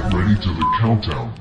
get ready to the countdown.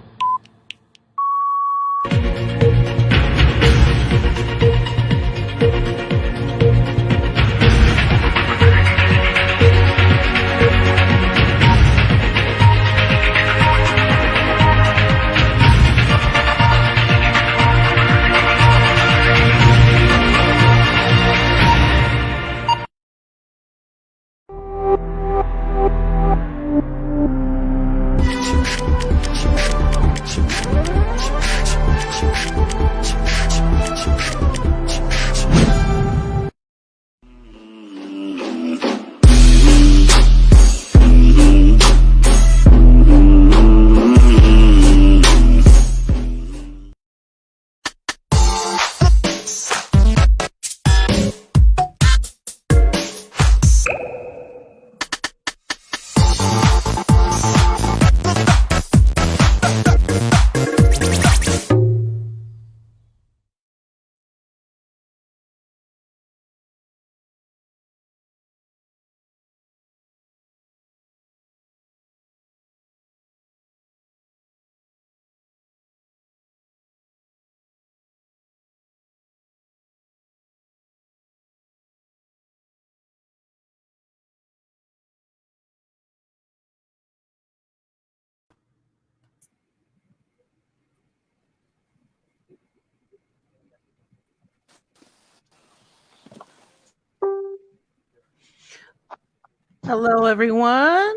Hello, everyone.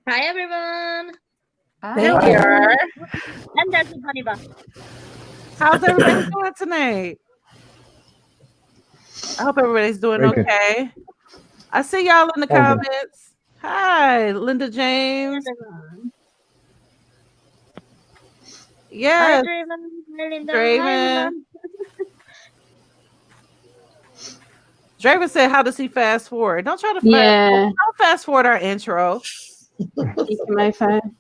Hi, everyone. There we are. And that's the bunny bus. How's everybody doing tonight? I hope everybody's doing Very okay. I see y'all in the comments. Hi, Linda James. Yes, Hi, Draven. Draven. Draven said, "How does he fast forward?" Don't try to don't fast forward our intro. My phone.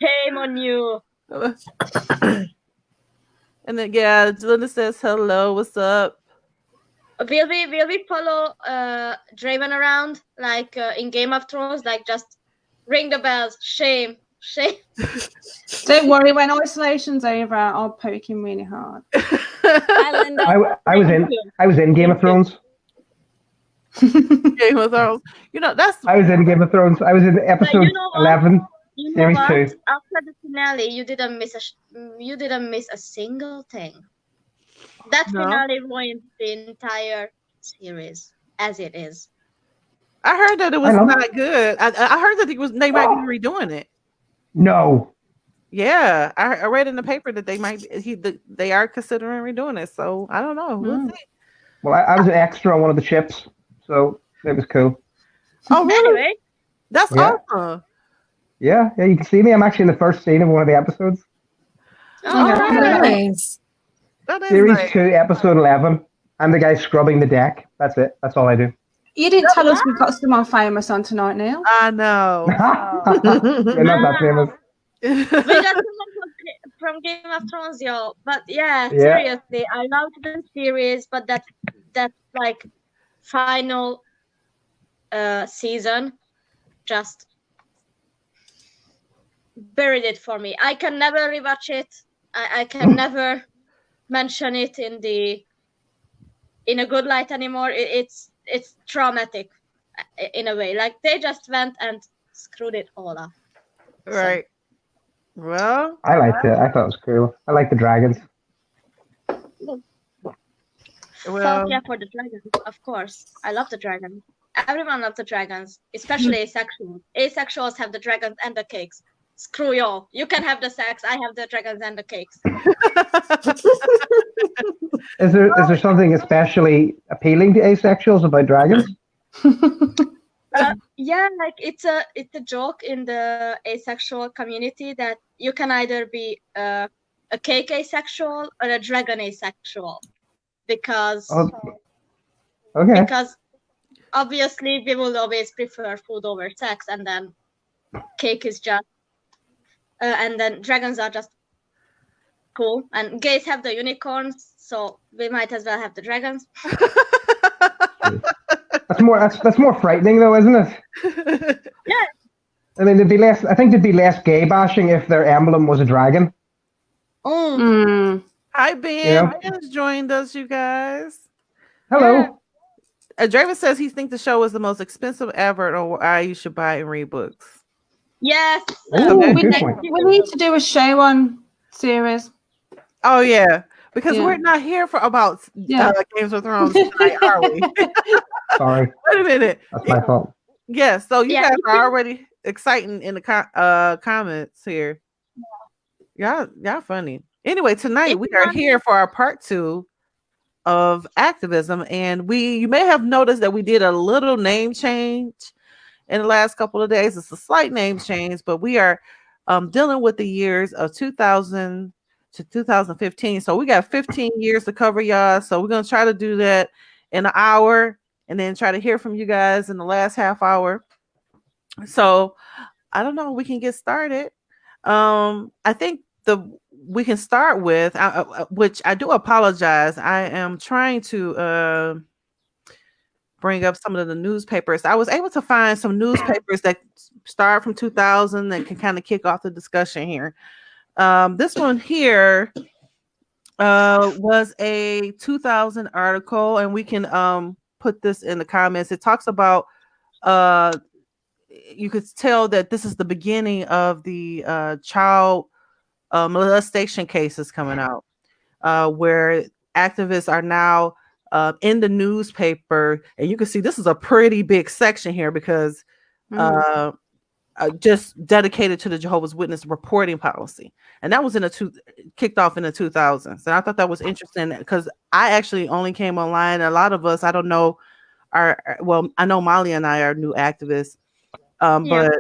Shame on you. And then Linda says, "Hello, what's up?" Will we follow Draven around like in Game of Thrones? Like just ring the bells. Shame. Don't worry, when isolation's over, I'll poke him really hard. Hi, Linda. I was in Game of Thrones. Game of Thrones. You know that's. I was in Game of Thrones. I was in episode 11, series 2. After the finale, you didn't miss a single thing. That finale ruined the entire series as it is. I heard that it was not good. I heard that they might be redoing it. No. Yeah, I read in the paper that they are considering redoing it. So I don't know. We'll see. Well, I was an extra on one of the ships, so it was cool. Oh, really? Anyway, that's awesome. Yeah, you can see me. I'm actually in the first scene of one of the episodes. Oh, nice. That is Series nice. 2, episode 11. I'm the guy scrubbing the deck. That's it. That's all I do. You didn't tell us we've got someone famous on tonight, Neil. I know. You're not that famous. we got someone from Game of Thrones, y'all. But seriously, I loved the series, but that like final season just buried it for me. I can never rewatch it. I can never mention it in a good light anymore. It's traumatic in a way. Like they just went and screwed it all up. Right. Well, I liked it. I thought it was cool. I like the dragons. Fuck yeah for the dragons, of course. I love the dragons. Everyone loves the dragons, especially asexuals. Asexuals have the dragons and the cakes. Screw y'all. You can have the sex. I have the dragons and the cakes. Is there something especially appealing to asexuals about dragons? Yeah, like it's a joke in the asexual community that you can either be a cake asexual or a dragon asexual, because because obviously we will always prefer food over sex, and then cake is just and then dragons are just cool, and gays have the unicorns, so we might as well have the dragons. That's more frightening though, isn't it? Yeah, I mean, there'd be less. I think there'd be less gay bashing if their emblem was a dragon. Hi, Ben. Yeah. Ben's joined us, you guys. Hello. Draven says he thinks the show is the most expensive ever, or why you should buy and read books. Yes. Ooh, Okay. good point. We need to do a Sharon series. Oh yeah, because Yeah. we're not here for about Yeah. Games of Thrones tonight, are we? Sorry, Wait a minute. that's my fault. Yeah, so you Yeah, guys you are can- already exciting in the comments here. Y'all funny. Anyway, tonight If we you are want- here for our part 2 of activism, and you may have noticed that we did a little name change in the last couple of days. It's a slight name change, but we are dealing with the years of 2000 to 2015. So we got 15 years to cover, y'all. So we're gonna try to do that in an hour, and then try to hear from you guys in the last half hour. So I don't know. We can get started. I think we can start with which I do apologize. I am trying to bring up some of the newspapers. I was able to find some newspapers that start from 2000 that can kind of kick off the discussion here. This one here was a 2000 article, and we can put this in the comments. It talks about you could tell that this is the beginning of the child molestation cases coming out, where activists are now in the newspaper, and you can see this is a pretty big section here because just dedicated to the Jehovah's Witness reporting policy, and that was kicked off in the 2000s. And I thought that was interesting because I actually only came online. A lot of us, I don't know, I know Molly and I are new activists, but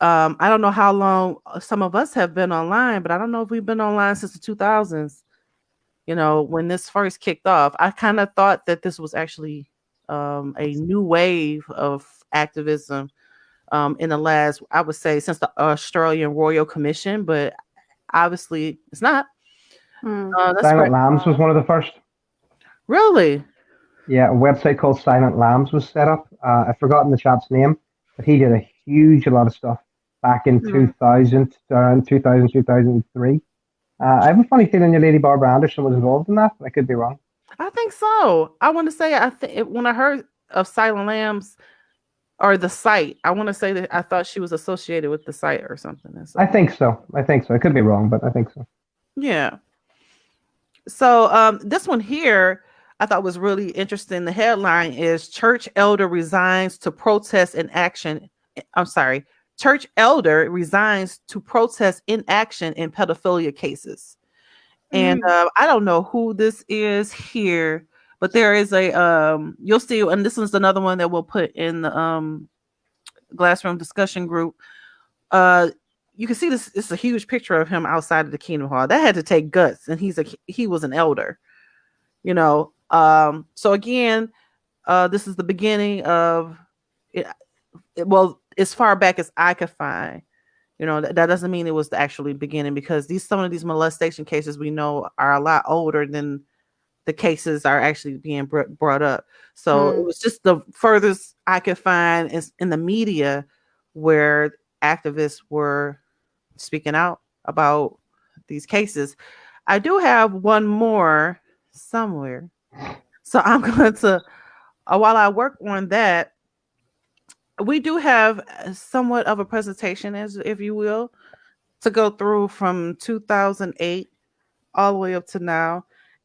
I don't know how long some of us have been online, but I don't know if we've been online since the 2000s. You know, when this first kicked off, I kind of thought that this was actually a new wave of activism in the last, I would say, since the Australian Royal Commission, but obviously it's not. Silent Lambs was one of the first. Really? Yeah, a website called Silent Lambs was set up. I've forgotten the chap's name, but he did a lot of stuff back in 2000, around 2000, 2003. I have a funny feeling your Lady Barbara Anderson was involved in that, but I could be wrong. I think so. I want to say, when I heard of Silent Lambs or the site, I want to say that I thought she was associated with the site or something. I think so. I could be wrong, but I think so. Yeah. So this one here I thought was really interesting. The headline is Church Elder Resigns to Protest in Action. I'm sorry. Church Elder resigns to protest inaction in pedophilia cases. And I don't know who this is here, but there is a you'll see, and this is another one that we'll put in the Glassroom discussion group. You can see this. It's a huge picture of him outside of the Kingdom Hall. That had to take guts, and he was an elder, you know. So again, this is the beginning of it. Well, as far back as I could find, you know, that doesn't mean it was the actually beginning, because some of these molestation cases we know are a lot older than the cases are actually being brought up. So it was just the furthest I could find in the media where activists were speaking out about these cases. I do have one more somewhere. So I'm going to, while I work on that, we do have somewhat of a presentation, as if you will, to go through from 2008 all the way up to now.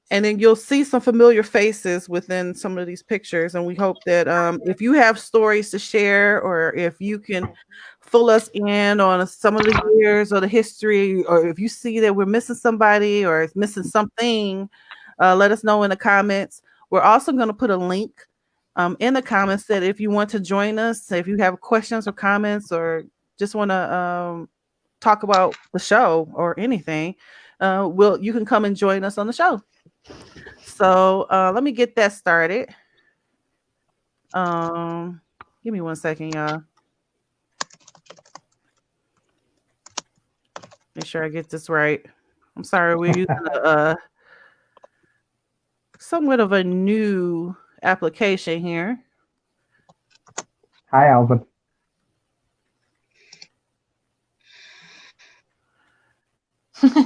And then you'll see some familiar faces within some of these pictures. And we hope that if you have stories to share, or if you can fill us in on some of the years or the history, or if you see that we're missing somebody or it's missing something, let us know in the comments. We're also going to put a link in the comments that if you want to join us, if you have questions or comments, or just want to talk about the show or anything, you can come and join us on the show. So let me get that started. Give me 1 second, y'all. Make sure I get this right. I'm sorry, we're using somewhat of a new application here. Hi, Alvin.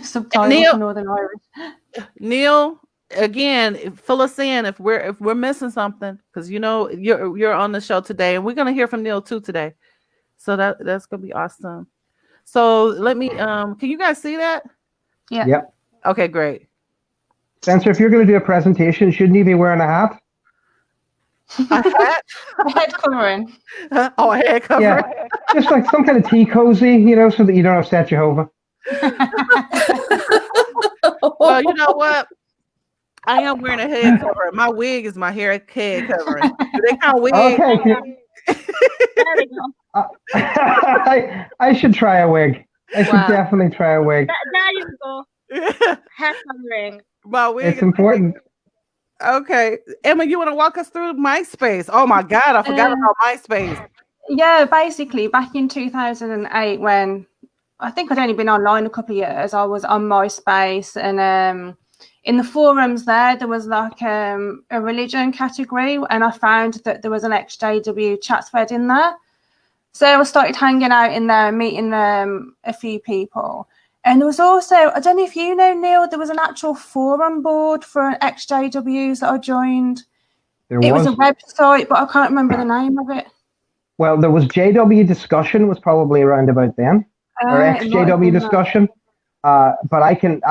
Subtitles for Northern Irish. Neil, again, fill us in if we're missing something, because you're on the show today, and we're gonna hear from Neil too today. So that's gonna be awesome. So let me can you guys see that? Yeah. Yep. Okay, great. Spencer, if you're going to do a presentation, shouldn't you be wearing a hat? A hat? A head covering. Oh, a head cover. Yeah, just like some kind of tea cozy, so that you don't upset Jehovah. Well, you know what? I am wearing a head cover. My wig is my head covering. Do they count wigs? Okay. There we go. I should try a wig. I should Wow. definitely try a wig. There you go. Hat covering. My wig It's is important. okay. Emma, you want to walk us through MySpace? Oh my God, I forgot about MySpace. Yeah, basically back in 2008, when I think I'd only been online a couple of years, I was on MySpace, and in the forums there was like a religion category, and I found that there was an ExJW chat thread in there. So I started hanging out in there, meeting a few people. And there was also, I don't know if you know, Neil, there was an actual forum board for ExJWs that I joined. It was a website, but I can't remember the name of it. Well, there was JW discussion was probably around about then, or ExJW discussion. But I can,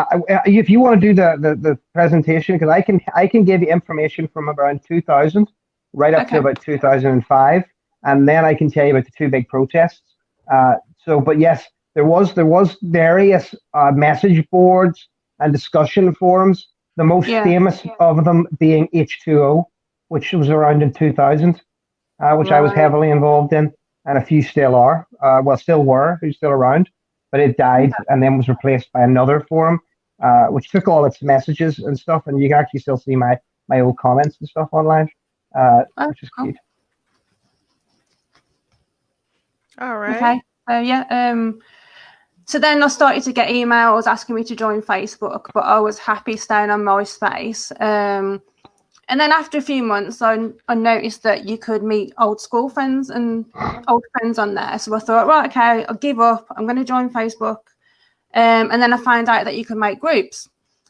if you want to do the presentation, because I can give you information from around 2000 right up to about 2005, and then I can tell you about the two big protests. But yes, there was various message boards and discussion forums. The most famous of them being H2O, which was around in 2000, which I was heavily involved in, and a few still are. Still were, who's still around. But it died and then was replaced by another forum, which took all its messages and stuff, and you can actually still see my old comments and stuff online, which is good. All right. Okay. So then I started to get emails asking me to join Facebook, but I was happy staying on MySpace. And then after a few months, I noticed that you could meet old school friends and old friends on there. So I thought, right, okay, I'll give up. I'm going to join Facebook. And then I found out that you could make groups.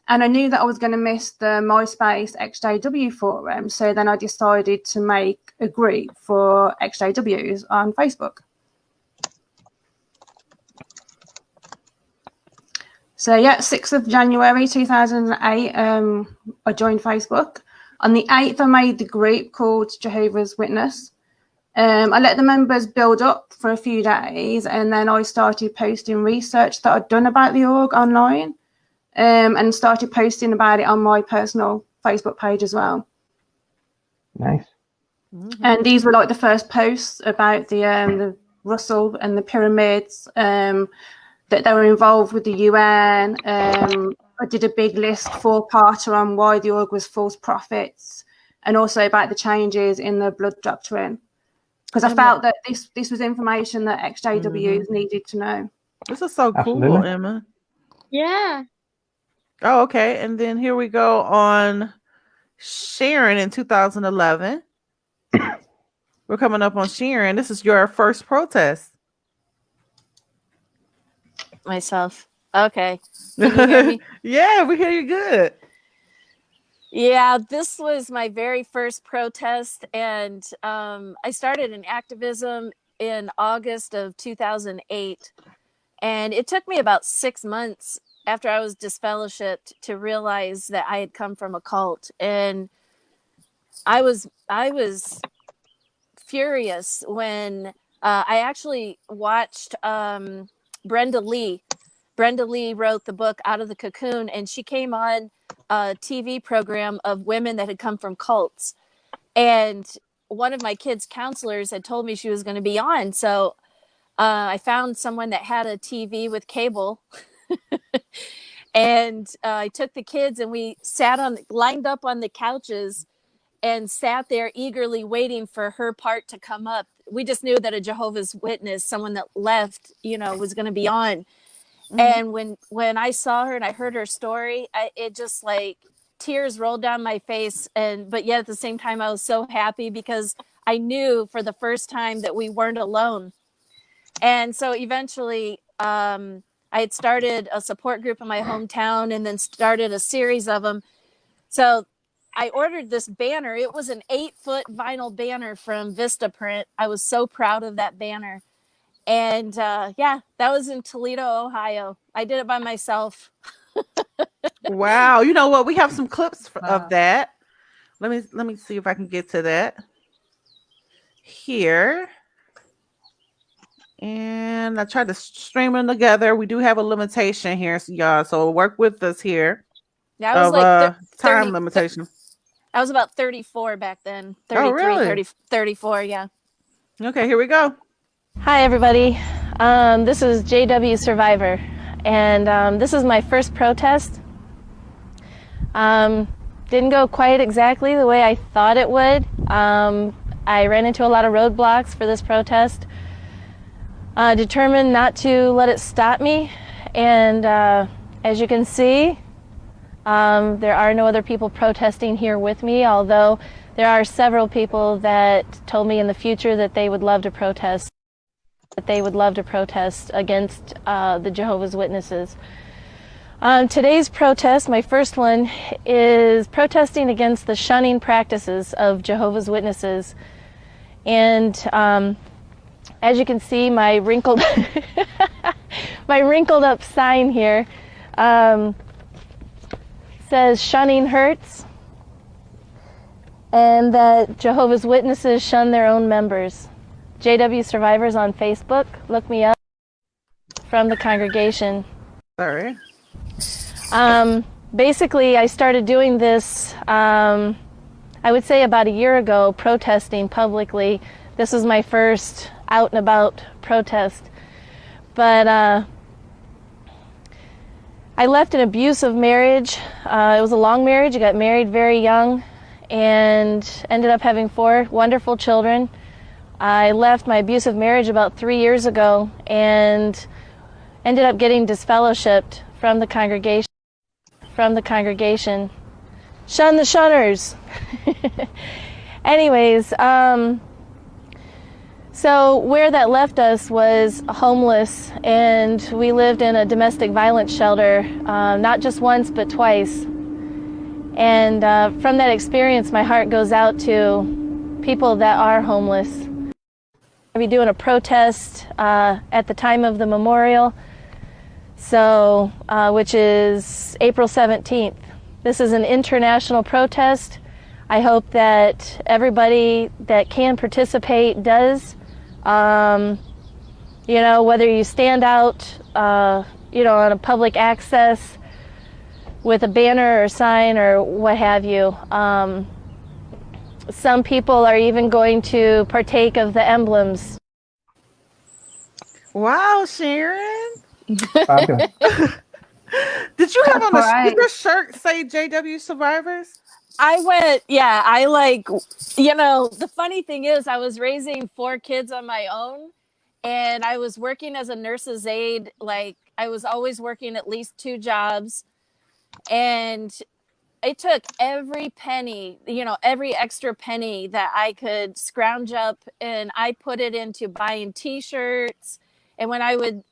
And I knew that I was going to miss the MySpace ExJW forum. So then I decided to make a group for ExJWs on Facebook. So, 6th of January 2008, I joined Facebook. On the 8th, I made the group called Jehovah's Witness. I let the members build up for a few days, and then I started posting research that I'd done about the org online, and started posting about it on my personal Facebook page as well. Nice. Mm-hmm. And these were like the first posts about the Russell and the pyramids, that they were involved with the UN. I did a big list, 4-parter on why the org was false prophets, and also about the changes in the blood doctrine, because I felt that this was information that ExJWs needed to know. This is so cool, Absolutely. Emma. Yeah. Oh, okay. And then here we go on Sharon in 2011. We're coming up on Sharon. This is your first protest. Myself. Okay. Can you hear me? Yeah, we hear you good. Yeah, this was my very first protest, and I started in activism in August of 2008, and it took me about 6 months after I was disfellowshipped to realize that I had come from a cult, and I was furious when I actually watched Brenda Lee. Brenda Lee wrote the book Out of the Cocoon, and she came on a TV program of women that had come from cults. And one of my kids' counselors had told me she was going to be on. So I found someone that had a TV with cable. And I took the kids, and we lined up on the couches and sat there eagerly waiting for her part to come up. We just knew that a Jehovah's Witness, someone that left, was going to be on. And when I saw her and I heard her story, it just like tears rolled down my face. But yet at the same time, I was so happy because I knew for the first time that we weren't alone. And so eventually I had started a support group in my hometown and then started a series of them. So I ordered this banner. It was an 8-foot vinyl banner from Vistaprint. I was so proud of that banner. And yeah, that was in Toledo, Ohio. I did it by myself. Wow. You know what? We have some clips Wow. of that. Let me see if I can get to that here. And I tried to stream them together. We do have a limitation here, so y'all. So work with us here. Yeah, I was of like time 30, limitation. I was about 34 back then. 33, Oh, really? 30, 34, yeah. Okay, here we go. Hi, everybody. This is JW Survivor, and this is my first protest. Didn't go quite exactly the way I thought it would. I ran into a lot of roadblocks for this protest. Determined not to let it stop me, and as you can see, there are no other people protesting here with me, although there are several people that told me in the future that they would love to protest. Against the Jehovah's Witnesses. Today's protest, my first one, is protesting against the shunning practices of Jehovah's Witnesses. And as you can see, my wrinkled up sign here says shunning hurts, and that Jehovah's Witnesses shun their own members. JW Survivors on Facebook. Look me up. From the congregation. Sorry. Basically, I started doing this, I would say about a year ago, protesting publicly. This was my first out and about protest. But I left an abusive marriage. It was a long marriage. I got married very young and ended up having 4 wonderful children. I left my abusive marriage about 3 years ago and ended up getting disfellowshipped from the congregation. Shun the shunners. Anyways, so where that left us was homeless, and we lived in a domestic violence shelter, not just once but twice. And from that experience, my heart goes out to people that are homeless. I'll be doing a protest at the time of the memorial, so which is April 17th. This is an international protest. I hope that everybody that can participate does. You know, whether you stand out, you know, on a public access with a banner or sign or what have you. Some people are even going to partake of the emblems. Wow, Sharon. Fabulous. Did you have on Right. did your shirt say JW Survivors? I went, yeah, I like, you know, the funny thing is I was raising 4 kids on my own, and I was working as a nurse's aide. Like, I was always working at least 2 jobs, and it took every penny, you know, every extra penny that I could scrounge up, and I put it into buying t-shirts. And when I would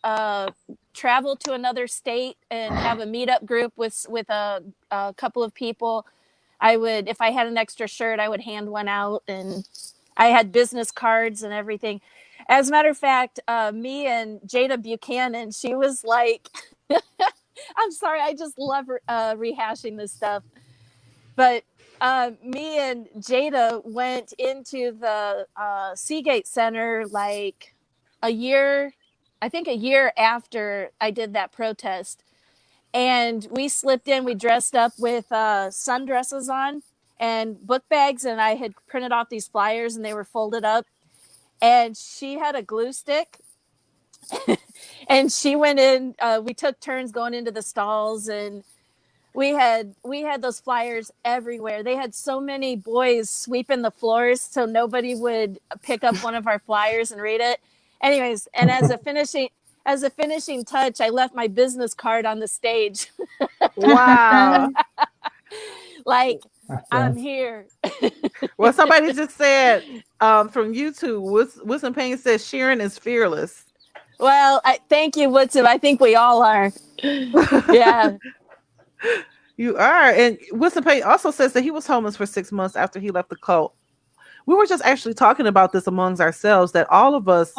travel to another state and have a meetup group with a couple of people, I would, if I had an extra shirt, I would hand one out, and I had business cards and everything. As a matter of fact, me and Jada Buchanan, she was like, I'm sorry, I just love rehashing this stuff. But me and Jada went into the Seagate Center like a year after I did that protest. And we slipped in, we dressed up with sundresses on and book bags, and I had printed off these flyers and they were folded up. And she had a glue stick. And she went in, we took turns going into the stalls, and we had those flyers everywhere. They had so many boys sweeping the floors so nobody would pick up one of our flyers and read it. Anyways, and as a finishing touch, I left my business card on the stage. Wow. Like, That's I'm it. here. Well, somebody just said from YouTube, Wilson Payne says Sharon is fearless. Well, thank you, Woodson. I think we all are. Yeah. You are. And Winston Payne also says that he was homeless for 6 months after he left the cult. We were just actually talking about this amongst ourselves, that all of us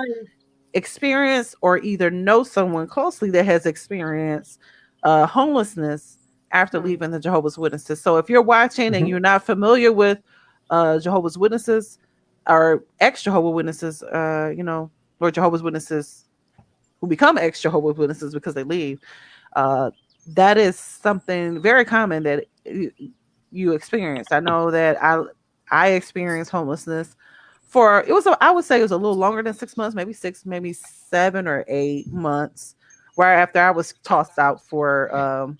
experience or either know someone closely that has experienced homelessness after leaving the Jehovah's Witnesses. So if you're watching and you're not familiar with Jehovah's Witnesses or ex-Jehovah's Witnesses, or Jehovah's Witnesses who become ex-Jehovah's Witnesses because they leave, that is something very common that you experience. I know that I experienced homelessness I would say it was a little longer than 6 months, maybe 7 or 8 months, right after I was tossed out for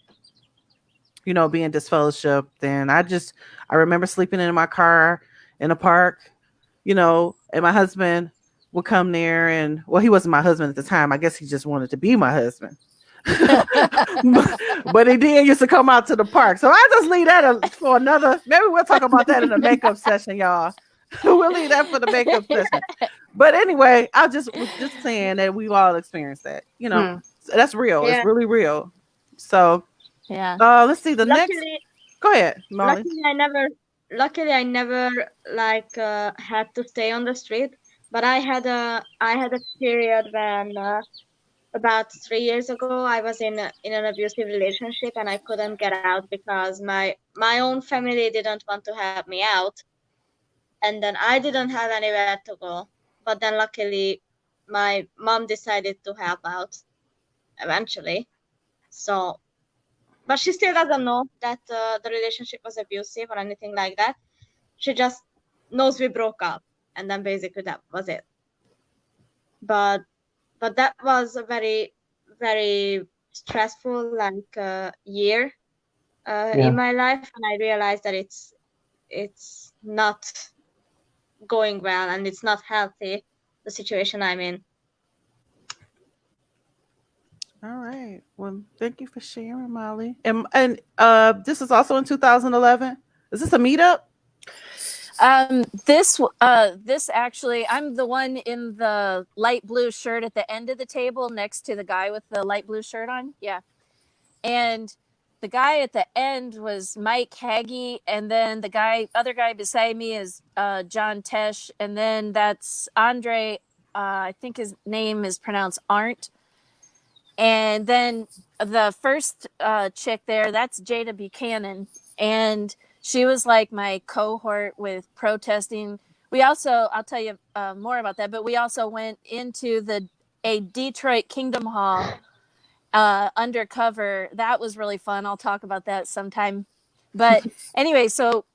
being disfellowshipped. And I remember sleeping in my car in a park, and my husband would come there, and well, he wasn't my husband at the time. I guess he just wanted to be my husband. but he did used to come out to the park. So I just leave that for another. Maybe we'll talk about that in a makeup session, y'all. We'll leave that for the makeup session. But anyway, I was just saying that we've all experienced that. So that's real. Yeah. It's really real. So yeah. Let's see the next. Go ahead, Molly. Luckily, I never had to stay on the street. But I had a period when about 3 years ago I was in an abusive relationship, and I couldn't get out because my own family didn't want to have me out, and then I didn't have anywhere to go. But then luckily my mom decided to help out eventually. So, but she still doesn't know that the relationship was abusive or anything like that. She just knows we broke up, and then basically that was it. But that was a very, very stressful year in my life, and I realized that it's not going well and it's not healthy, the situation I'm in. All right. Well, thank you for sharing, Molly. And this is also in 2011. Is this a meetup? This actually, I'm the one in the light blue shirt at the end of the table next to the guy with the light blue shirt on. Yeah. And the guy at the end was Mike Hagee. And then the other guy beside me is John Tesh. And then that's Andre. I think his name is pronounced Arndt. And then the first chick there, that's Jada Buchanan. And she was like my cohort with protesting. We also, I'll tell you more about that, but we also went into a Detroit Kingdom Hall undercover. That was really fun. I'll talk about that sometime. But anyway, so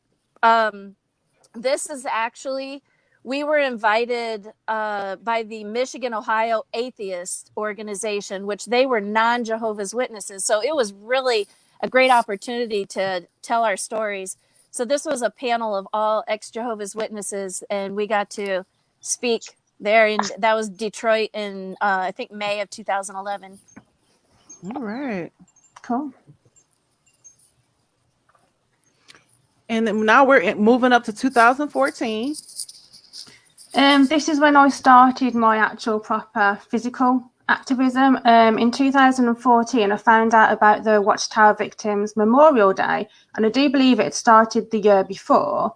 this is actually, we were invited by the Michigan, Ohio Atheist Organization, which they were non-Jehovah's Witnesses. So it was really a great opportunity to tell our stories. So this was a panel of all ex-Jehovah's Witnesses, and we got to speak there. And that was Detroit in, I think, May of 2011. All right. Cool. And now we're moving up to 2014. This is when I started my actual proper physical activism. In 2014, I found out about the Watchtower Victims Memorial Day, and I do believe it had started the year before,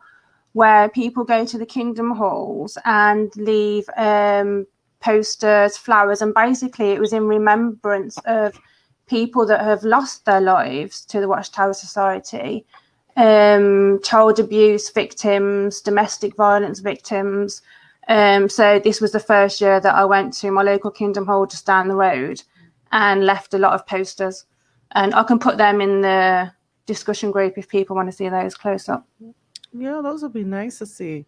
where people go to the Kingdom Halls and leave posters, flowers, and basically it was in remembrance of people that have lost their lives to the Watchtower Society, child abuse victims, domestic violence victims. So this was the first year that I went to my local Kingdom Hall just down the road and left a lot of posters. And I can put them in the discussion group if people want to see those close up. Yeah, those would be nice to see.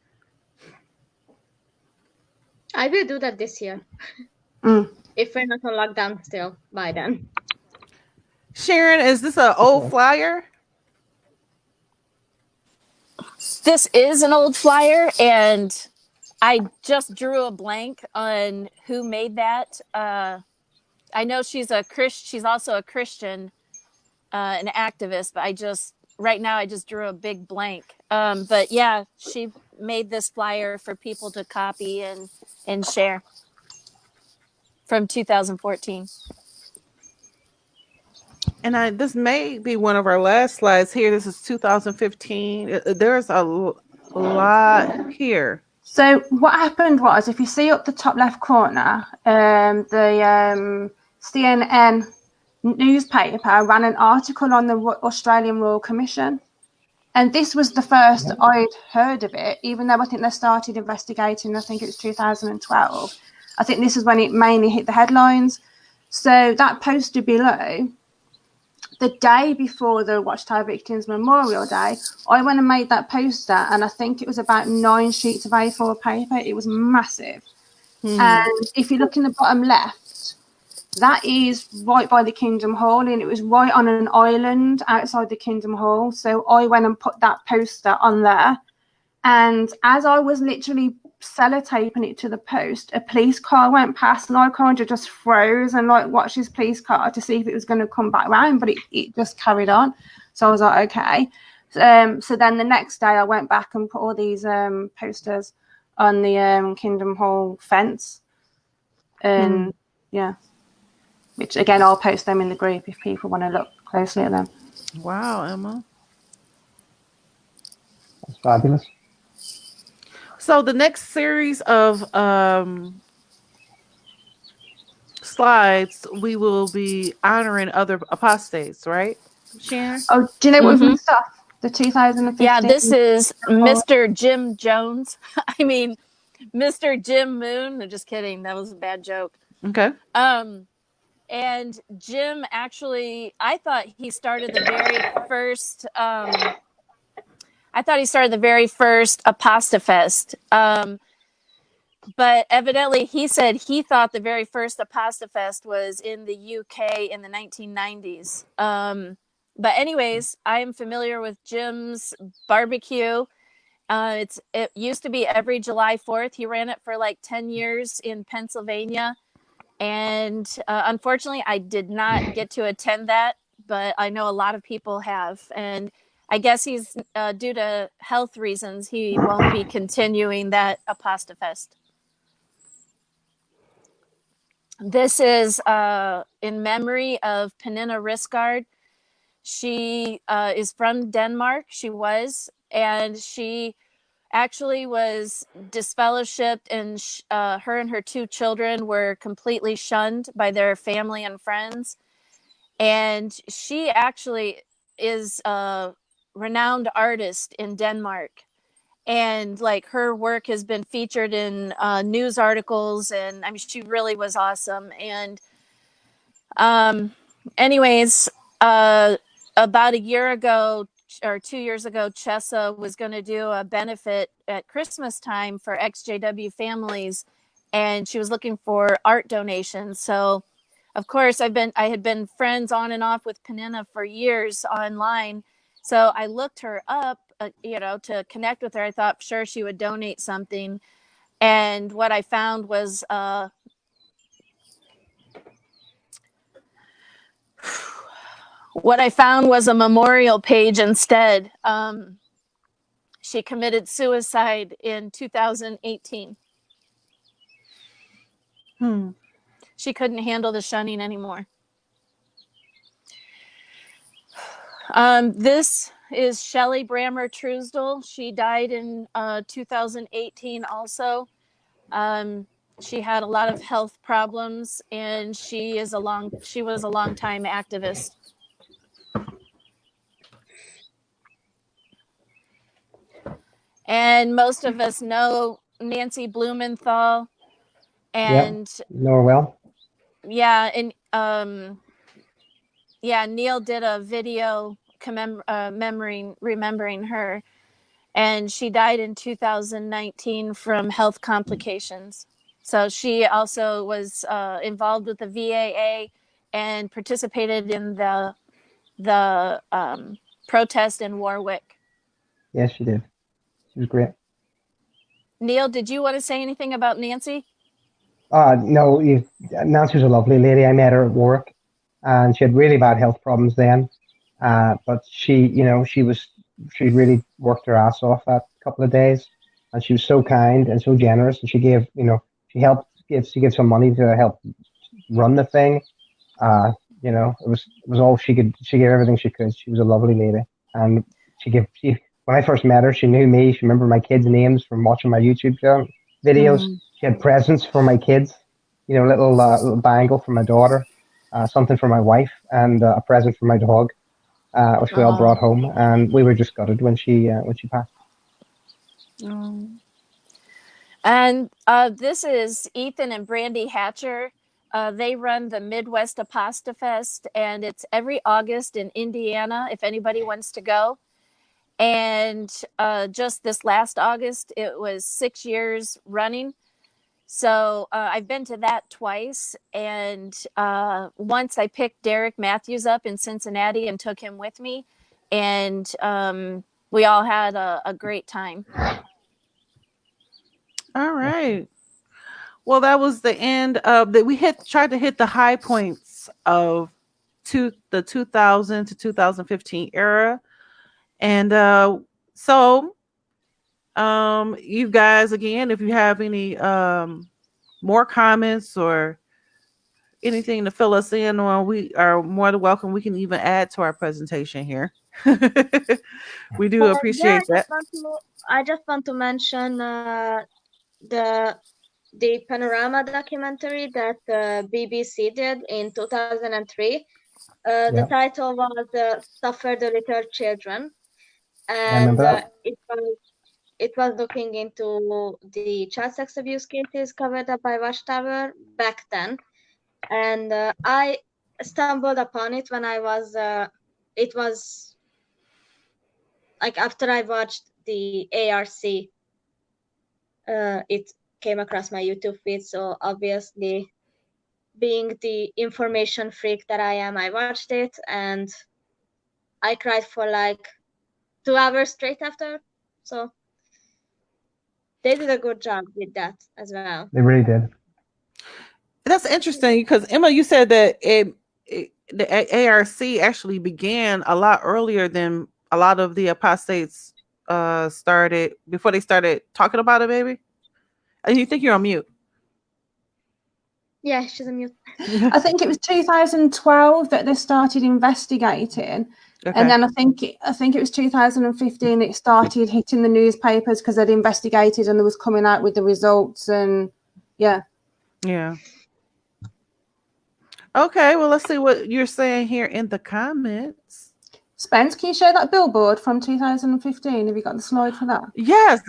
I will do that this year. If we're not on lockdown still by then. Sharon, is this an old flyer? This is an old flyer, and I just drew a blank on who made that. I know she's also a Christian, an activist, but right now I just drew a big blank. But yeah, she made this flyer for people to copy and share from 2014. And this may be one of our last slides here. This is 2015. There's a lot here. So what happened was, if you see up the top left corner, the CNN newspaper ran an article on the Australian Royal Commission. And this was the first I'd heard of it, even though I think they started investigating, I think it was 2012. I think this is when it mainly hit the headlines. So that poster below, the day before the Watchtower Victims Memorial Day, I went and made that poster, and I think it was about 9 sheets of A4 paper. It was massive. And if you look in the bottom left, that is right by the Kingdom Hall, and it was right on an island outside the Kingdom Hall. So I went and put that poster on there. And as I was literally sellotaping it to the post, a police car went past, and I kind of just froze and like watched this police car to see if it was going to come back round, but it just carried on. So I was like, okay. So then the next day I went back and put all these posters on the Kingdom Hall fence. And yeah, which again, I'll post them in the group if people want to look closely at them. Wow, Emma. That's fabulous. So the next series of slides, we will be honoring other apostates, right, Sharon? Oh, do you know what we've missed off? The 2015. Yeah, this is Mr. Jim Jones. I mean, Mr. Jim Moon. I'm just kidding. That was a bad joke. Okay. And Jim actually, I thought he started the very first. I thought he started the very first Apostafest. But evidently he said he thought the very first Apostafest was in the UK in the 1990s. But anyways, I am familiar with Jim's barbecue. It used to be every July 4th. He ran it for like 10 years in Pennsylvania. And unfortunately, I did not get to attend that, but I know a lot of people have. And I guess he's, due to health reasons, he won't be continuing that Apostafest. This is in memory of Pernilla Risgaard. She is from Denmark. She was, and she actually was disfellowshipped, and her and her 2 children were completely shunned by their family and friends. And she actually is a renowned artist in Denmark. And like her work has been featured in news articles, and I mean, she really was awesome. And anyways, about a year ago or 2 years ago, Chessa was going to do a benefit at Christmas time for ExJW families, and she was looking for art donations. So, of course, I had been friends on and off with Pernilla for years online. So I looked her up, to connect with her. I thought sure she would donate something, and what I found was a memorial page instead. She committed suicide in 2018. She couldn't handle the shunning anymore. This is Shelley Brammer Truesdell. She died in 2018 also. She had a lot of health problems, and she was a long-time activist. And most of us know Nancy Blumenthal. And know her well. Yeah, and Neil did a video remembering her, and she died in 2019 from health complications. So she also was involved with the VAA and participated in the protest in Warwick. Yes, she did. She was great. Neil, did you want to say anything about Nancy? No, Nancy was a lovely lady. I met her at work, and she had really bad health problems then. But she really worked her ass off that couple of days, and she was so kind and so generous. And she gave, she gave some money to help run the thing. You know, it was all she could. She gave everything she could. She was a lovely lady, and she when I first met her, she knew me. She remembered my kids' names from watching my YouTube videos. She had presents for my kids. You know, little bangle for my daughter, something for my wife, and a present for my dog, which we all brought home. And we were just gutted when she passed. And this is Ethan and Brandy Hatcher. They run the Midwest Apostafest, Fest, and it's every August in Indiana if anybody wants to go. And just this last August, it was 6 years running. So I've been to that twice. And once I picked Derek Matthews up in Cincinnati and took him with me. And we all had a great time. All right. Well, that was the end of that. We tried to hit the high points of the 2000 to 2015 era. And so you guys, again, if you have any more comments or anything to fill us in on, we are more than welcome. We can even add to our presentation here. We do appreciate that. I just want to mention the Panorama documentary that BBC did in 2003. The title was "Suffer the Little Children," and it was looking into the child sex abuse cases covered up by Watchtower back then. And I stumbled upon it when I was. It was like after I watched the ARC. It came across my YouTube feed, so obviously, being the information freak that I am, I watched it and I cried for like 2 hours straight after. So they did a good job with that as well. They really did. That's interesting because Emma, you said that the ARC actually began a lot earlier than a lot of the apostates started, before they started talking about it, baby. And you think you're on mute? Yeah, she's on mute. I think it was 2012 that they started investigating. Okay. And then I think it was 2015 it started hitting the newspapers because they'd investigated and they was coming out with the results. And yeah. Okay, well, let's see what you're saying here in the comments. Spence, can you show that billboard from 2015? Have you got the slide for that? Yes,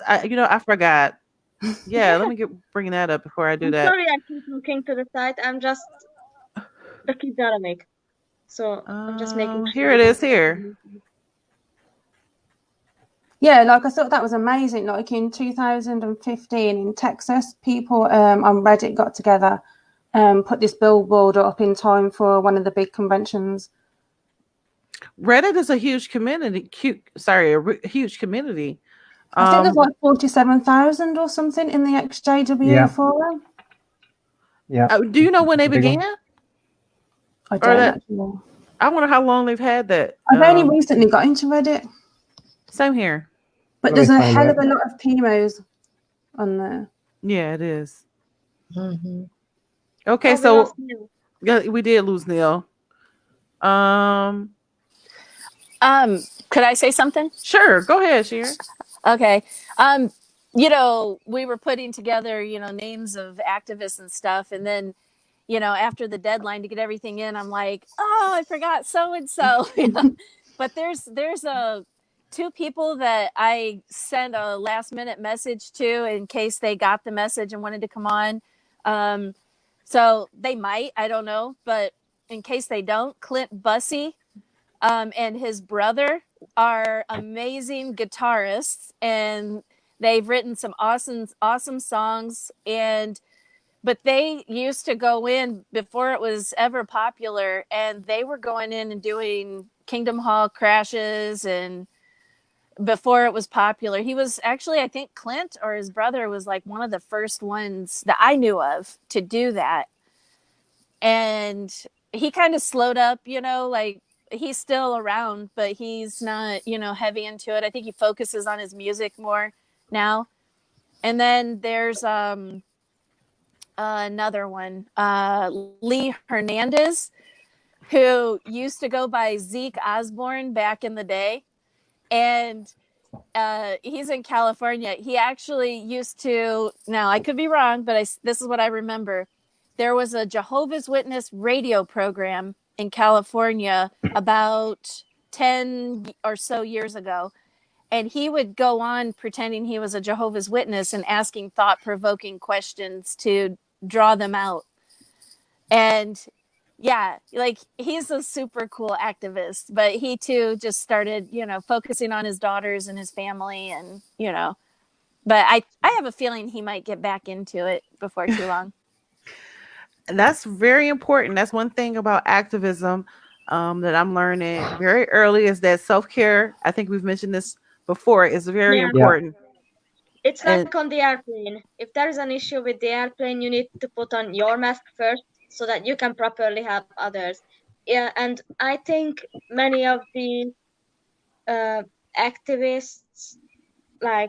I forgot. Yeah, let me bring that up before I do that. Sorry, I keep looking to the side. I'm just the kids are make. So I'm just making sure. Here it is here. Yeah, like I thought that was amazing. Like in 2015 in Texas, people on Reddit got together and put this billboard up in time for one of the big conventions. Reddit is a huge community. A huge community. I think there's like 47,000 or something in the ExJW forum. Yeah. Do you know when they began? I don't actually. I wonder how long they've had that. I've only recently got into Reddit. Same here. But there's a hell of a lot of PMOs on there. Yeah, it is. Mm-hmm. Okay, so yeah, we did lose Neil. Could I say something? Sure, go ahead, Sharon. Okay. We were putting together, names of activists and stuff, and then, after the deadline to get everything in, I'm like, oh, I forgot so and so. But there's two people that I sent a last minute message to in case they got the message and wanted to come on. So they might, I don't know, but in case they don't, Clint Bussey and his brother are amazing guitarists, and they've written some awesome songs. But they used to go in before it was ever popular, and they were going in and doing Kingdom Hall crashes and before it was popular. He was actually, I think Clint or his brother was like one of the first ones that I knew of to do that. And he kind of slowed up, like he's still around, but he's not, heavy into it. I think he focuses on his music more now. And then there's another one, Lee Hernandez, who used to go by Zeke Osborne back in the day. And he's in California. He actually used to, now I could be wrong, but this is what I remember. There was a Jehovah's Witness radio program in California about 10 or so years ago. And he would go on pretending he was a Jehovah's Witness and asking thought-provoking questions to draw them out. And yeah, like he's a super cool activist, but he too just started, focusing on his daughters and his family and, but I have a feeling he might get back into it before too long. And that's very important. That's one thing about activism that I'm learning very early is that self-care, I think we've mentioned this before, is very important. It's like on the airplane. If there is an issue with the airplane, you need to put on your mask first so that you can properly help others. Yeah, and I think many of the activists I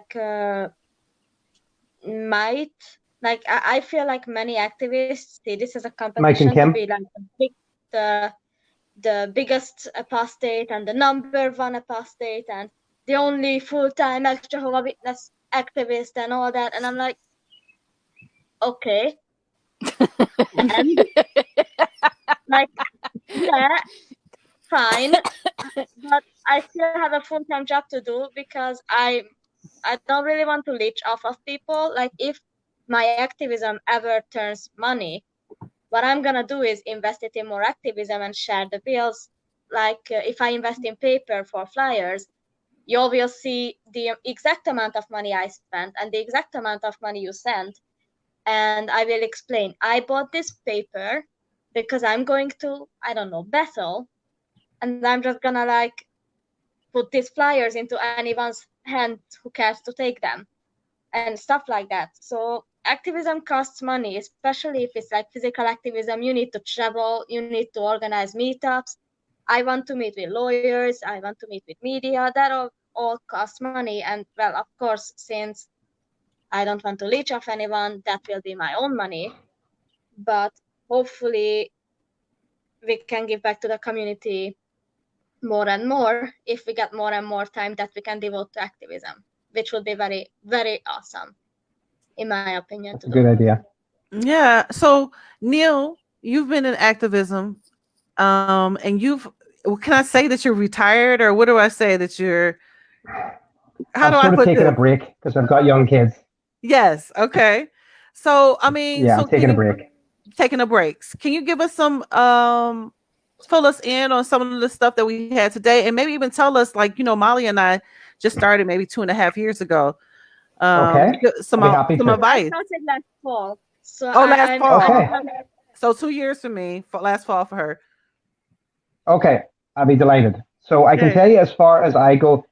feel like many activists see this as a competition to be like the biggest apostate and the number one apostate and the only full-time Jehovah's Witness activist and all that. And I'm like, okay. And yeah, fine. But I still have a full-time job to do because I don't really want to leech off of people. Like if my activism ever turns money, what I'm gonna do is invest it in more activism and share the bills. Like if I invest in paper for flyers, you will see the exact amount of money I spent and the exact amount of money you sent. And I will explain, I bought this paper because I'm going to, Bethel, and I'm just gonna put these flyers into anyone's hand who cares to take them and stuff like that. So activism costs money, especially if it's like physical activism. You need to travel, you need to organize meetups. I want to meet with lawyers, I want to meet with media, that all costs money. And well, of course, since I don't want to leech off anyone, that will be my own money. But hopefully we can give back to the community more and more if we get more and more time that we can devote to activism, which would be very, very awesome, in my opinion. That's a good idea. Yeah. So Neil, you've been in activism, and can I say that you're retired, or what do I say that you're? How do I put taking a break because I've got young kids. Yes. Okay. So I mean, I'm taking a break. Taking a break. Can you give us some fill us in on some of the stuff that we had today, and maybe even tell us, Molly and I just started maybe 2.5 years ago. Some advice. I started last fall. So last fall. Okay. So 2 years for me, last fall for her. Okay, I'll be delighted. So I can tell you as far as I go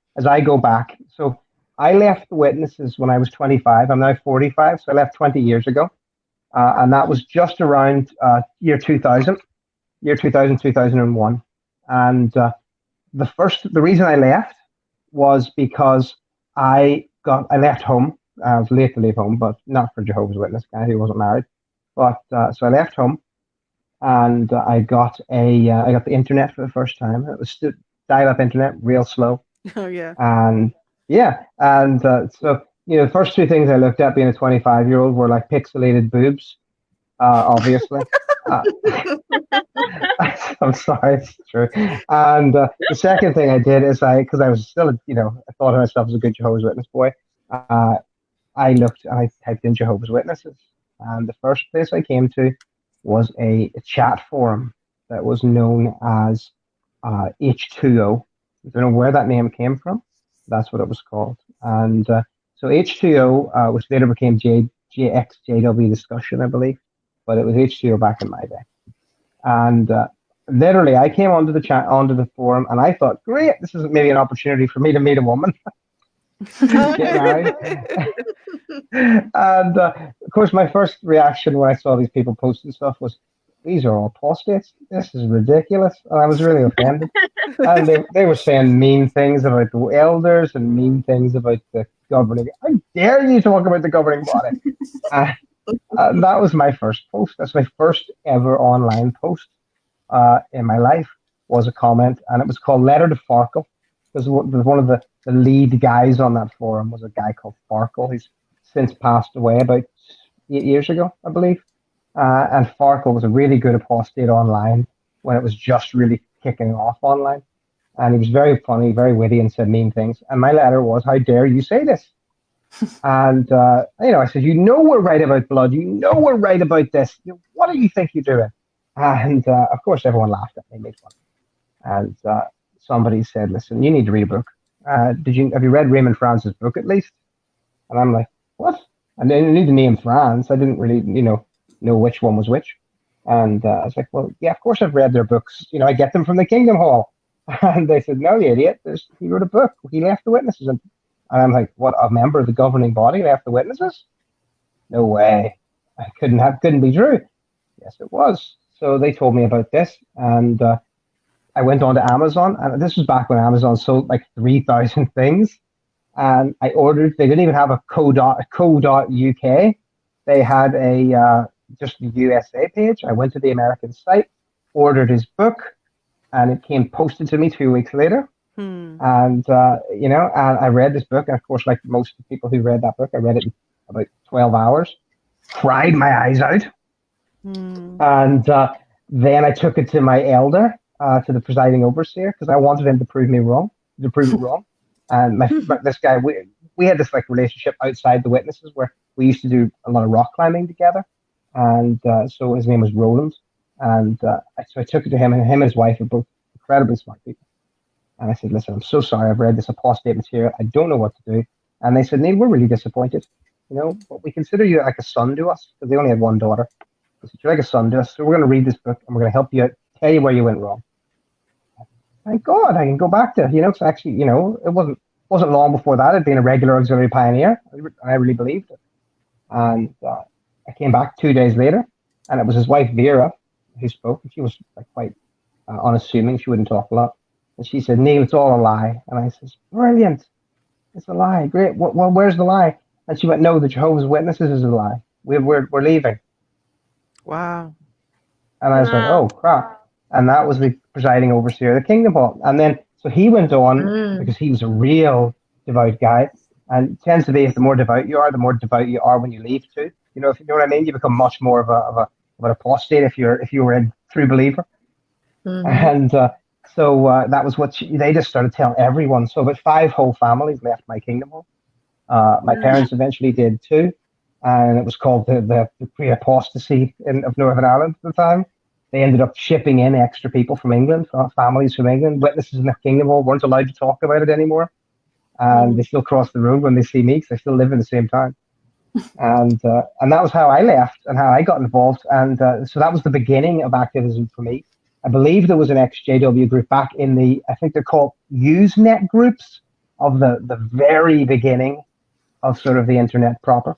back. So I left the Witnesses when I was 25. I'm now 45, so I left 20 years ago. And that was just around year 2000, 2001. And the reason I left was because I left home. I was late to leave home, but not for Jehovah's Witness guy who wasn't married. But so I left home, and I got the internet for the first time. It was dial-up internet, real slow. Oh yeah. And so the first two things I looked at being a 25-year-old were like pixelated boobs, obviously. I'm sorry, it's true. And the second thing I did is because I was still, I thought of myself as a good Jehovah's Witness boy. I typed in Jehovah's Witnesses, and the first place I came to was a chat forum that was known as H2O. I don't know where that name came from. That's what it was called. And so H2O, which later became ExJW discussion, I believe, but it was H2O back in my day. And literally, I came onto the forum, and I thought, great, this is maybe an opportunity for me to meet a woman. Get married. And of course, my first reaction when I saw these people posting stuff was, these are all apostates. This is ridiculous. And I was really offended. And they were saying mean things about the elders and mean things about the governing. How dare you talk about the governing body? That was my first post. That's my first ever online post in my life, was a comment, and it was called Letter to Farkle. Because one of the lead guys on that forum was a guy called Farkle. He's since passed away about 8 years ago, I believe. And Farkle was a really good apostate online when it was just really kicking off online. And he was very funny, very witty, and said mean things. And my letter was, "How dare you say this?" And I said, we're right about blood. We're right about this. What do you think you're doing? And of course, everyone laughed at me, made fun. And somebody said, "Listen, you need to read a book. Have you read Raymond Franz's book at least?" And I'm like, "What?" And then I knew the name Franz. I didn't really, know which one was which. And I was like, "Well, yeah, of course I've read their books. I get them from the Kingdom Hall." And they said, "No, you idiot. He wrote a book. He left the witnesses." And I'm like, "What? A member of the governing body left the witnesses? No way. I couldn't be true." Yes, it was. So they told me about this, and I went on to Amazon, and this was back when Amazon sold like 3,000 things. And I ordered. They didn't even have a co.uk. They had a just the USA page. I went to the American site, ordered his book, and it came posted to me 2 weeks later. And and I read this book, and of course, like most people who read that book, I read it in about 12 hours, cried my eyes out, and then I took it to my elder, to the presiding overseer, because I wanted him to prove me wrong, And this guy, we had this like relationship outside the witnesses where we used to do a lot of rock climbing together, and so his name was Roland, and so I took it to him, and him and his wife are both incredibly smart people. And I said, "Listen, I'm so sorry. I've read this apostate material. I don't know what to do." And they said, "Neil, we're really disappointed. But we consider you like a son to us," because they only had one daughter. They said, "You're like a son to us. So we're going to read this book, and we're going to help you out, tell you where you went wrong." Thank God I can go back to, it's actually, it wasn't long before that. I'd been a regular auxiliary pioneer. I really believed it. And I came back 2 days later, and it was his wife, Vera, who spoke. And she was like quite unassuming. She wouldn't talk a lot. And she said, "Neil, it's all a lie." And I said, "Brilliant. It's a lie. Great. Well, where's the lie?" And she went, "No, the Jehovah's Witnesses is a lie. We're leaving." Wow. And I was like, "Oh, crap." And that was the presiding overseer of the Kingdom Hall. And then, so he went on, because he was a real devout guy. And it tends to be, if the more devout you are, the more devout you are when you leave too. If you know what I mean, you become much more of an apostate if you were a true believer. And so that was what they just started telling everyone. So about 5 whole families left my Kingdom Hall. My parents eventually did too, and it was called the pre-apostasy of Northern Ireland at the time. They ended up shipping in extra people from England, families from England. Witnesses in the Kingdom Hall weren't allowed to talk about it anymore, and they still cross the road when they see me because they still live in the same town. And that was how I left and how I got involved. And so that was the beginning of activism for me. I believe there was an ExJW group back in I think they're called Usenet groups of the very beginning of sort of the internet proper.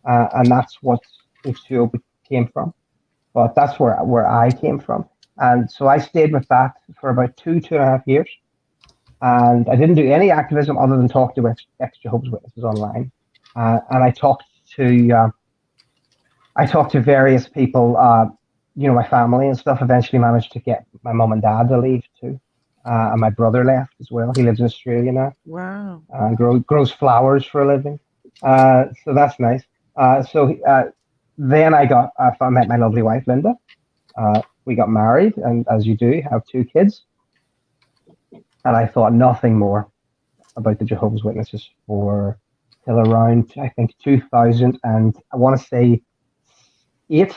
And that's what ExJW came from. But that's where I came from. And so I stayed with that for about 2.5 years. And I didn't do any activism other than talk to ex-Jehovah's Witnesses online. And I talked to various people, my family and stuff. Eventually managed to get my mum and dad to leave too. And my brother left as well. He lives in Australia now. Wow. And grows flowers for a living. So that's nice. Then I met my lovely wife, Linda. We got married, and as you do, have 2 kids. And I thought nothing more about the Jehovah's Witnesses till around, I think, 2000, and I want to say 8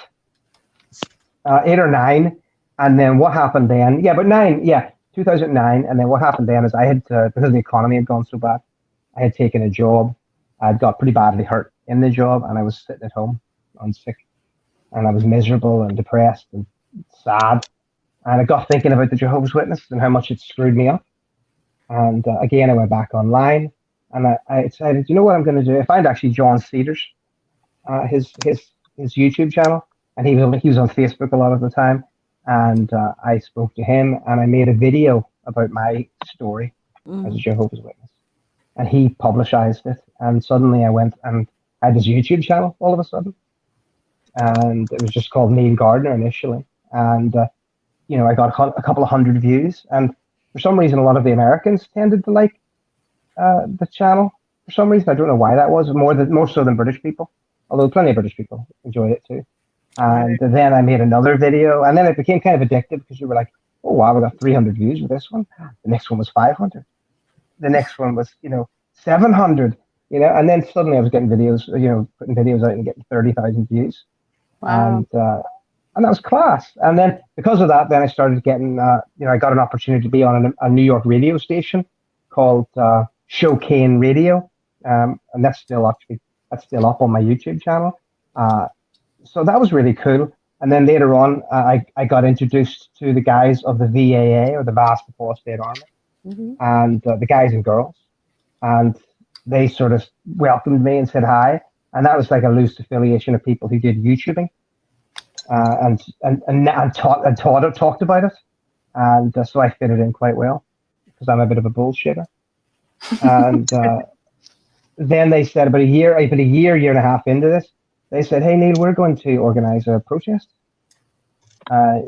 or 9. And then what happened then? Yeah, but 9, yeah, 2009. And then what happened then is I had, because the economy had gone so bad, I had taken a job. I'd got pretty badly hurt in the job, and I was sitting at home on sick, and I was miserable and depressed and sad. And I got thinking about the Jehovah's Witnesses and how much it screwed me up. And again, I went back online, and I decided, you know what I'm going to do? I found actually John Cedars, his YouTube channel, and he was on Facebook a lot of the time. And I spoke to him, and I made a video about my story as a Jehovah's Witness, and he publicized it. And suddenly I went and had this YouTube channel all of a sudden, and it was just called Neil Gardner initially. And I got a couple of hundred views, and for some reason, a lot of the Americans tended to like the channel. For some reason, I don't know why that was. More so than British people, although plenty of British people enjoyed it too. And then I made another video, and then it became kind of addictive because we were like, oh wow, we got 300 views with this one. The next one was 500. The next one was 700. And then suddenly I was getting videos, putting videos out and getting 30,000 views. Wow. And that was class. And then because of that, then I started getting, I got an opportunity to be on a New York radio station called Showcane Radio, and that's still up on my YouTube channel. So that was really cool. And then later on, I got introduced to the guys of the VAA, or the Vast Apostate Army, and the guys and girls, and they sort of welcomed me and said hi. And that was like a loose affiliation of people who did YouTubing, and talked about it. And so I fitted in quite well because I'm a bit of a bullshitter. And then they said about a year and a half into this, they said, "Hey Neil, we're going to organize a protest."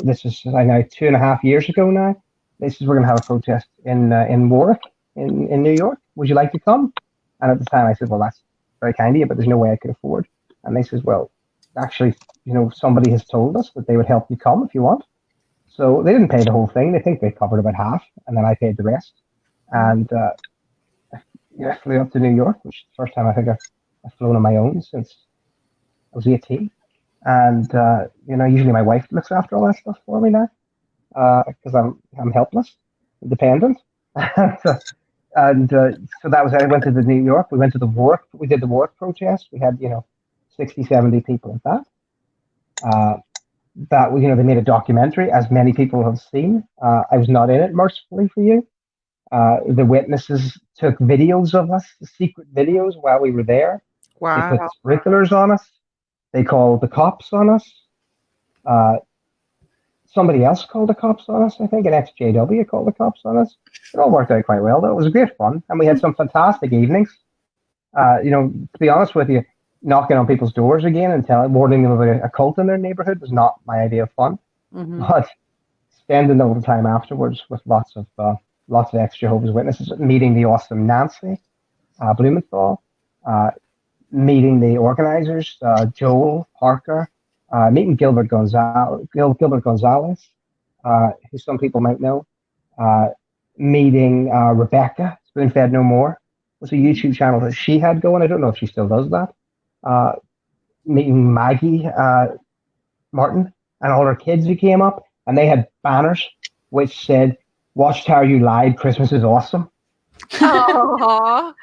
This is now 2.5 years ago now. They said, "We're going to have a protest in Warwick, in New York. Would you like to come?" And at the time I said, "Well, that's very kind of you, but there's no way I could afford." And they says, "Well, actually, somebody has told us that they would help you come if you want." So they didn't pay the whole thing. They think they covered about half, and then I paid the rest. And I flew up to New York, which is the first time I think I've flown on my own since I was 18. And usually my wife looks after all that stuff for me now, because I'm helpless, dependent. And so that was it. I went to New York. We went to the Warwick. We did the Warwick protest. We had 60, 70 people at that. They made a documentary, as many people have seen. I was not in it, mercifully for you. The witnesses took videos of us, secret videos, while we were there. Wow. They put sprinklers on us. They called the cops on us. Somebody else called the cops on us, I think, an ExJW called the cops on us. It all worked out quite well, though. It was great fun, and we had some fantastic evenings. To be honest with you, knocking on people's doors again and warning them about a cult in their neighborhood was not my idea of fun. But spending a little time afterwards with lots of ex-Jehovah's Witnesses, meeting the awesome Nancy Blumenthal, meeting the organizers, Joel Parker, meeting Gilbert Gonzalez, who some people might know, meeting Rebecca, Spoon-Fed No More, was a YouTube channel that she had going. I don't know if she still does that. Meeting Maggie Martin and all her kids who came up, and they had banners which said, "Watchtower, you lied, Christmas is awesome." Oh,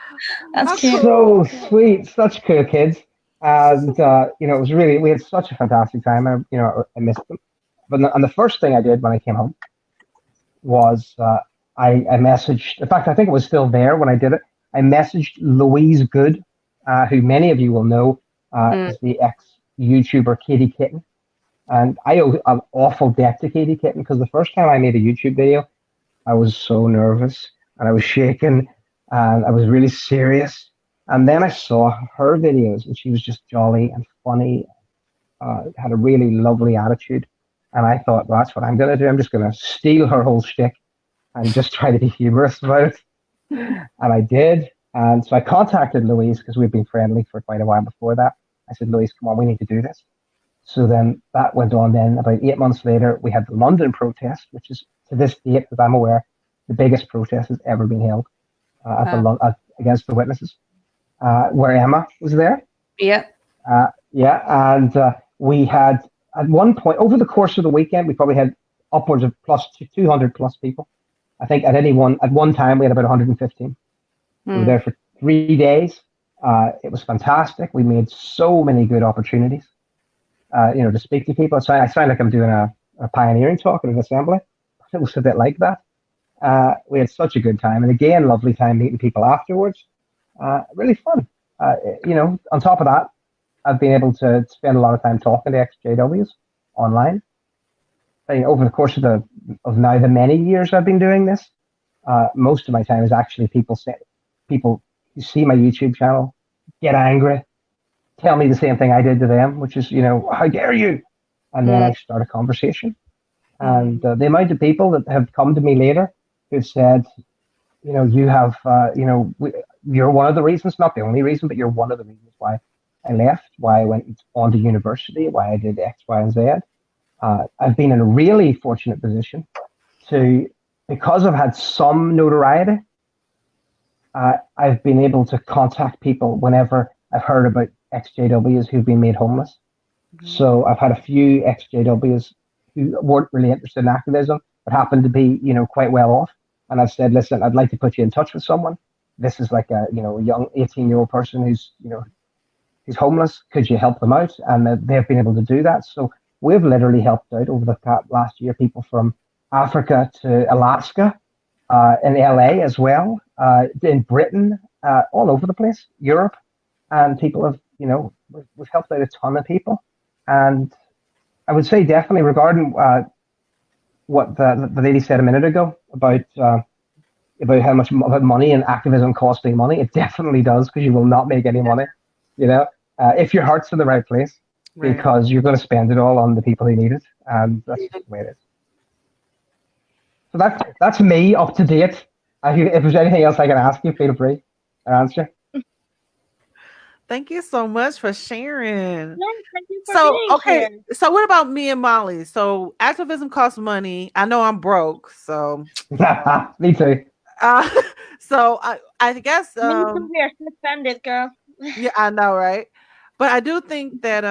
That's cute. So sweet, such cool kids. And it was really, we had such a fantastic time. I missed them. But the first thing I did when I came home was I messaged. In fact, I think it was still there when I did it. I messaged Louise Good, who many of you will know is the ex-YouTuber Katie Kitten. And I owe an awful debt to Katie Kitten, because the first time I made a YouTube video, I was so nervous and I was shaking and I was really serious. And then I saw her videos, and she was just jolly and funny, had a really lovely attitude. And I thought, well, that's what I'm going to do. I'm just going to steal her whole shtick and just try to be humorous about it. And I did. And so I contacted Louise, because we'd been friendly for quite a while before that. I said, "Louise, come on, we need to do this." So then that went on. Then about 8 months later, we had the London protest, which is, to this date, as I'm aware, the biggest protest that's ever been held against the witnesses, where Emma was there. Yeah. And we had, at one point, over the course of the weekend, we probably had upwards of 200 plus people. I think at one time, we had about 115. We were there for 3 days. It was fantastic. We made so many good opportunities, to speak to people. So I sound like I'm doing a pioneering talk at an assembly. It was a bit like that. We had such a good time, and again, lovely time meeting people afterwards. Really fun. On top of that, I've been able to spend a lot of time talking to ex-JWs online. Over the course of now the many years I've been doing this, most of my time is actually people who see my YouTube channel, get angry, tell me the same thing I did to them, which is, how dare you? And then I start a conversation. And the amount of people that have come to me later who've said, you have, you're one of the reasons, not the only reason, but you're one of the reasons why I left, why I went on to university, why I did X, Y, and Z. I've been in a really fortunate position because I've had some notoriety, I've been able to contact people whenever I've heard about ExJWs who've been made homeless. So I've had a few ExJWs who weren't really interested in activism, but happened to be, quite well off. And I've said, listen, I'd like to put you in touch with someone. This is like a young 18-year-old person who's homeless. Could you help them out? And they've been able to do that. So we've literally helped out over the last year people from Africa to Alaska, in LA as well, in Britain, all over the place, Europe, and people have, we've helped out a ton of people. And I would say definitely regarding what the lady said a minute ago about how much about money and activism costing money, it definitely does, because you will not make any money, if your heart's in the right place, because you're going to spend it all on the people who need it, and that's just the way it is. So that's me up to date. If there's anything else I can ask you, feel free to answer. Thank you so much for sharing. Thank you for being here. So what about me and Molly? So activism costs money. I know I'm broke, so me too. So I guess We are suspended, girl. yeah, I know, right? But I do think that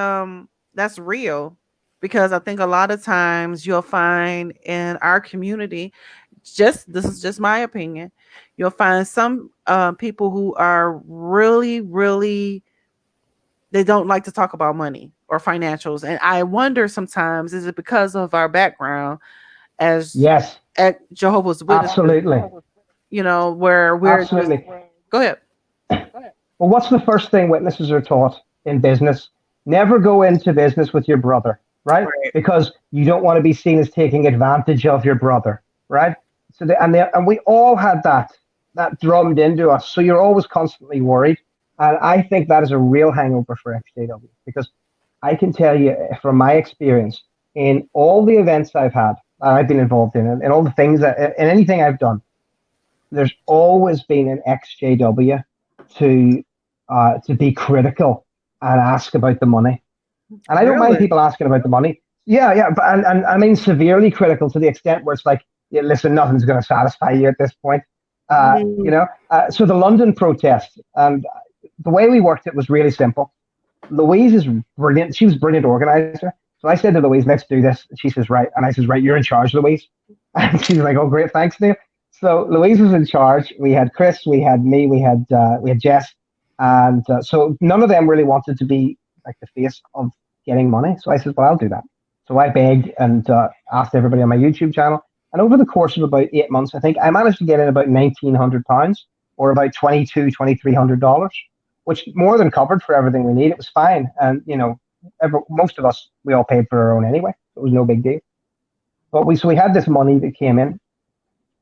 that's real, because I think a lot of times you'll find in our community, this is just my opinion, you'll find some people who are really, really, they don't like to talk about money or financials. And I wonder sometimes, is it because of our background as at Jehovah's Witnesses? Absolutely. Where we're absolutely. Go ahead. Well, what's the first thing witnesses are taught in business? Never go into business with your brother, right? Because you don't want to be seen as taking advantage of your brother, right? So and we all had that drummed into us. So you're always constantly worried. And I think that is a real hangover for ExJW, because I can tell you from my experience in all the events I've had, I've been involved in, and all the things in anything I've done, there's always been an ExJW to be critical and ask about the money. And I don't mind people asking about the money. Yeah, but and I mean severely critical, to the extent where it's like, yeah, listen, nothing's going to satisfy you at this point. So the London protest, and the way we worked it was really simple. Louise is brilliant. She was a brilliant organizer. So I said to Louise, let's do this. And she says, right. And I says, right, you're in charge, Louise. And she's like, oh, great, thanks, Neil. So Louise was in charge. We had Chris, we had me, we had Jess. And so none of them really wanted to be like the face of getting money. So I said, well, I'll do that. So I begged and asked everybody on my YouTube channel. And over the course of about 8 months, I think I managed to get in about £1,900, or about $2,300, which more than covered for everything we need. It was fine. And, most of us, we all paid for our own anyway. It was no big deal. But we had this money that came in.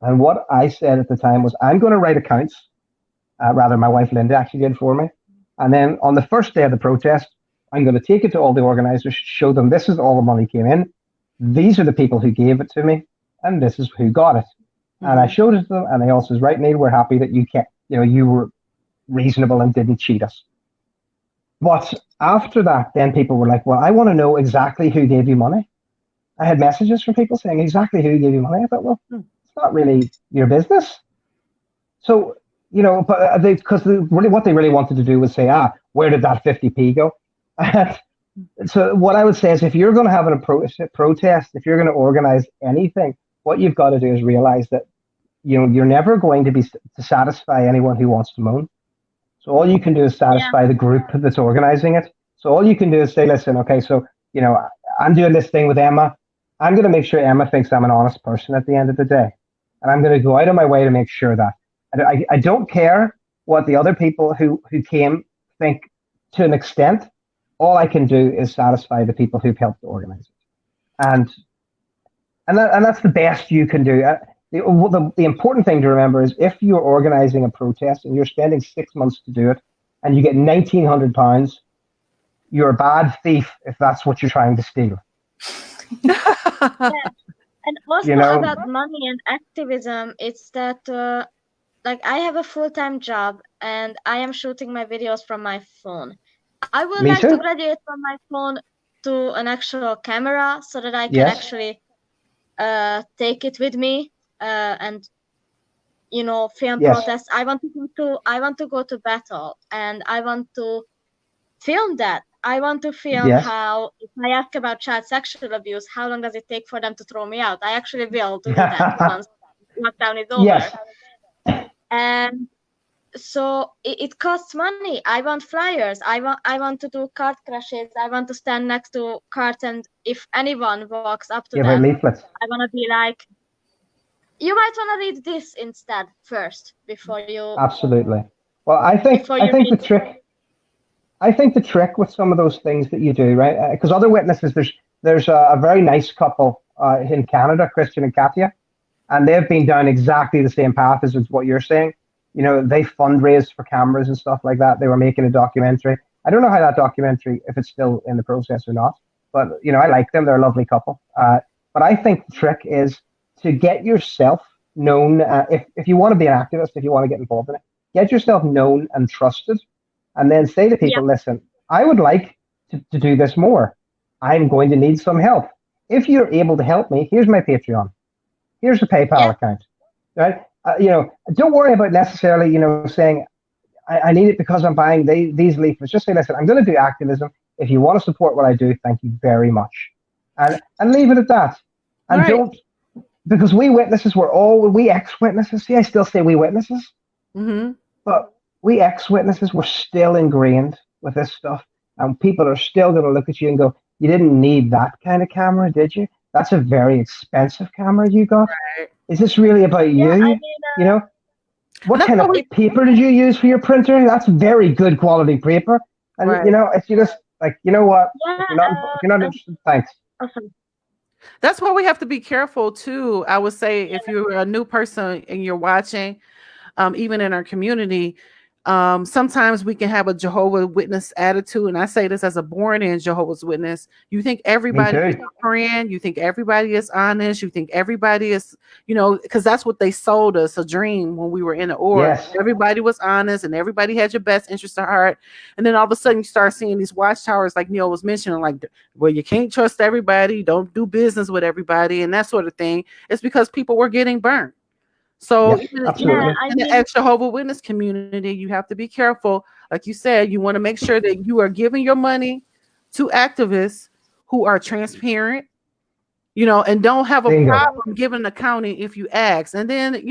And what I said at the time was, I'm going to write accounts. Rather, my wife Linda actually did for me. And then on the first day of the protest, I'm going to take it to all the organizers, show them this is all the money came in. These are the people who gave it to me, and this is who got it. Mm-hmm. And I showed it to them, and they all says, right, Neil, we're happy that you were reasonable and didn't cheat us. But after that, then people were like, well, I want to know exactly who gave you money. I had messages from people saying exactly who gave you money. I thought, well, it's not really your business. So, but because really what they really wanted to do was say, where did that 50p go? And so what I would say is, if you're going to have a protest, if you're going to organize anything, what you've got to do is realize that, you're never going to be to satisfy anyone who wants to moan. So all you can do is satisfy the group that's organizing it. So all you can do is say, listen, okay, so, I'm doing this thing with Emma. I'm going to make sure Emma thinks I'm an honest person at the end of the day. And I'm going to go out of my way to make sure that. I don't care what the other people who came think to an extent. All I can do is satisfy the people who've helped organize it. And that's the best you can do. The important thing to remember is, if you're organizing a protest and you're spending 6 months to do it, and you get £1,900, you're a bad thief if that's what you're trying to steal. And also You know? about money and activism, it's that like I have a full-time job and I am shooting my videos from my phone. I would Me like to too. graduate from my phone to an actual camera so that I can Yes. actually take it with me and film Yes. protests. I want to go to battle and I want to film that. I want to film Yes. how, if I ask about child sexual abuse, how long does it take for them to throw me out? I actually will do that once lockdown is over. Yes. And so it costs money. I want flyers. I want to do cart crashes. I want to stand next to carts, and if anyone walks up to Give her them, leaflets. I want to be like, you might want to read this instead first before you. Absolutely. Well, I think the trick. I think the trick with some of those things that you do, right? Because other witnesses, there's a very nice couple in Canada, Christian and Katya, and they've been down exactly the same path as what you're saying. They fundraised for cameras and stuff like that. They were making a documentary. I don't know how that documentary, if it's still in the process or not, but I like them. They're a lovely couple. But I think the trick is to get yourself known. If you want to be an activist, if you want to get involved in it, get yourself known and trusted. And then say to people, listen, I would like to do this more. I'm going to need some help. If you're able to help me, here's my Patreon. Here's the PayPal account. Right? Don't worry about necessarily, saying, I need it because I'm buying these leaflets. Just say, listen, I'm going to do activism. If you want to support what I do, thank you very much. And leave it at that. And don't, because we witnesses, we ex-witnesses. See, I still say we witnesses. Mm-hmm. But we ex-witnesses were still ingrained with this stuff, and people are still going to look at you and go, you didn't need that kind of camera, did you? That's a very expensive camera you got. Right. Is this really about you? What kind of paper did you use for your printer? That's very good quality paper. And, if you just, like, you know what? If you're not interested, thanks. Awesome. That's why we have to be careful, too. I would say if you're a new person and you're watching, even in our community, sometimes we can have a Jehovah's Witness attitude. And I say this as a born-in Jehovah's Witness. You think everybody is a friend. You think everybody is honest. You think everybody is, because that's what they sold us, a dream when we were in the org. Yes. Everybody was honest and everybody had your best interest at heart. And then all of a sudden you start seeing these watchtowers like Neil was mentioning, like, well, you can't trust everybody. Don't do business with everybody and that sort of thing. It's because people were getting burnt. So in the ex-Jehovah's Witness community, you have to be careful. Like you said, you want to make sure that you are giving your money to activists who are transparent, and don't have a problem giving an accounting if you ask. And then,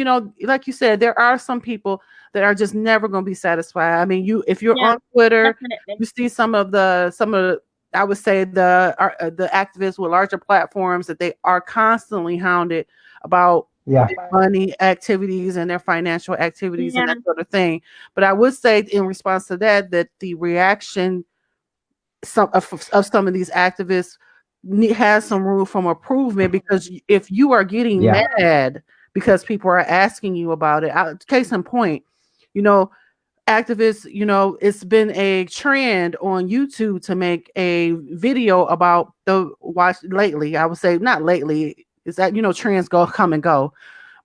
like you said, there are some people that are just never going to be satisfied. I mean, if you're on Twitter, definitely. You see some of the I would say the activists with larger platforms that they are constantly hounded about their money activities and their financial activities and that sort of thing. But I would say in response to that the reaction of some of these activists has some room for improvement, because if you are getting mad because people are asking you about it, case in point, activists, it's been a trend on YouTube to make a video about the watch lately. I would say not lately. Is that, trends come and go.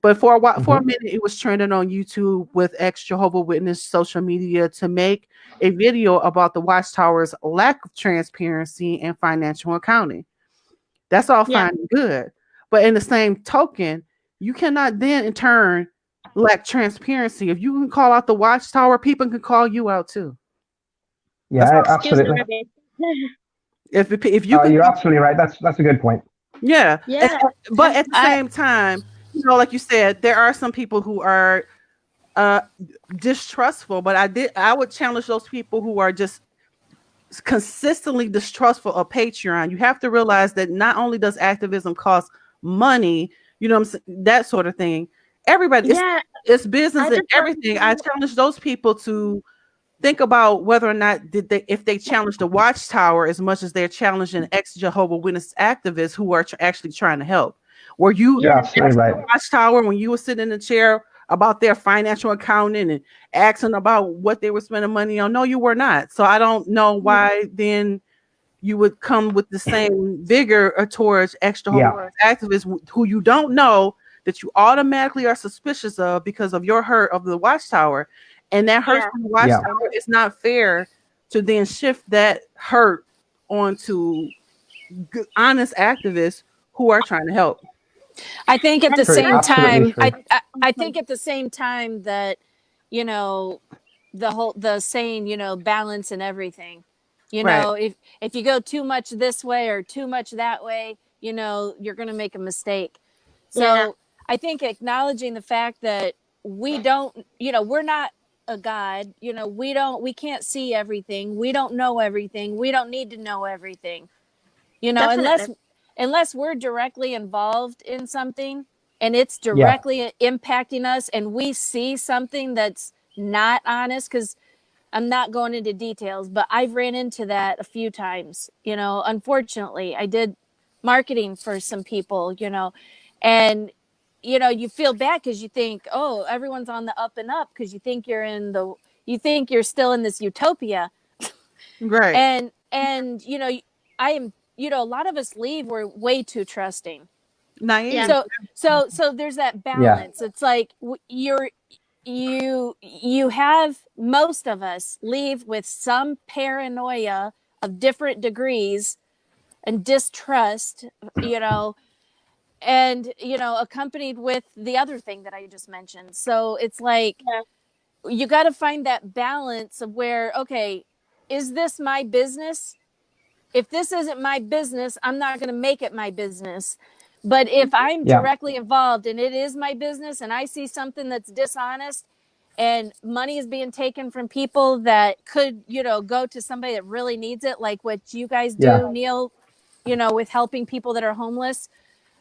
But for a minute, it was trending on YouTube with ex-Jehovah's Witness social media to make a video about the Watchtower's lack of transparency and financial accounting. That's all fine and good. But in the same token, you cannot then in turn lack transparency. If you can call out the Watchtower, people can call you out too. Yeah, absolutely. If you you're absolutely right. That's a good point. Yeah. But at the same time, like you said, there are some people who are distrustful, but I would challenge those people who are just consistently distrustful of Patreon. You have to realize that not only does activism cost money, that sort of thing. Everybody, it's business and everything. I challenge those people to think about whether or not if they challenge the Watchtower as much as they're challenging ex-Jehovah's Witness activists who are actually trying to help. Were you the Watchtower when you were sitting in the chair about their financial accounting and asking about what they were spending money on? No, you were not. So I don't know why then you would come with the same vigor towards extra activists who you don't know, that you automatically are suspicious of because of your hurt of the Watchtower. And that hurt from the Watchtower is not fair to then shift that hurt onto honest activists who are trying to help. I think at the True, same absolutely time, true. I think at the same time that, you know, the saying, you know, balance in everything. You know, if you go too much this way or too much that way, you know, you're going to make a mistake. So I think acknowledging the fact that we don't, you know, we're not a God, you know, we can't see everything. We don't know everything. We don't need to know everything, you know, unless we're directly involved in something and it's directly impacting us and we see something that's not honest. Because I'm not going into details, but I've ran into that a few times. You know, unfortunately, I did marketing for some people, you know, and, you know, you feel bad because you think, oh, everyone's on the up and up because you think you're still in this utopia. Right. And, you know, I am, you know, a lot of us leave, we're way too trusting. Naive. So there's that balance. It's like you have, most of us leave with some paranoia of different degrees and distrust, you know, and, you know, accompanied with the other thing that I just mentioned. So it's like, you got to find that balance of where, okay, is this my business? If this isn't my business, I'm not going to make it my business. But if I'm directly involved and it is my business and I see something that's dishonest and money is being taken from people that could, you know, go to somebody that really needs it, like what you guys do, Neil, you know, with helping people that are homeless,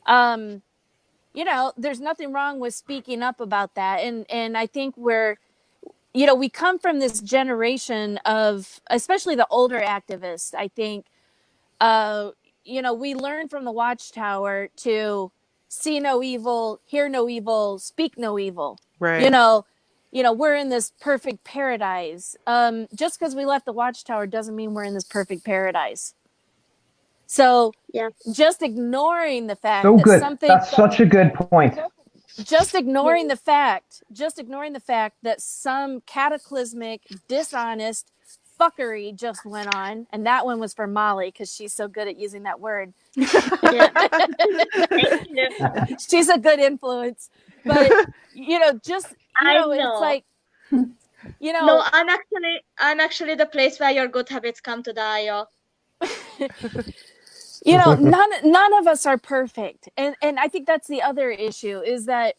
you know, there's nothing wrong with speaking up about that. And I think you know, we come from this generation of, especially the older activists, I think, you know, we learn from the Watchtower to see no evil, hear no evil, speak no evil. Right. You know, we're in this perfect paradise. Just because we left the Watchtower doesn't mean we're in this perfect paradise. So just ignoring the fact that something, that's such a good point. Just ignoring the fact that some cataclysmic, dishonest fuckery just went on, and that one was for Molly because she's so good at using that word. She's a good influence, but you know, just it's like, you know. No, I'm actually the place where your good habits come to die. You know, none of us are perfect, and I think that's the other issue is that,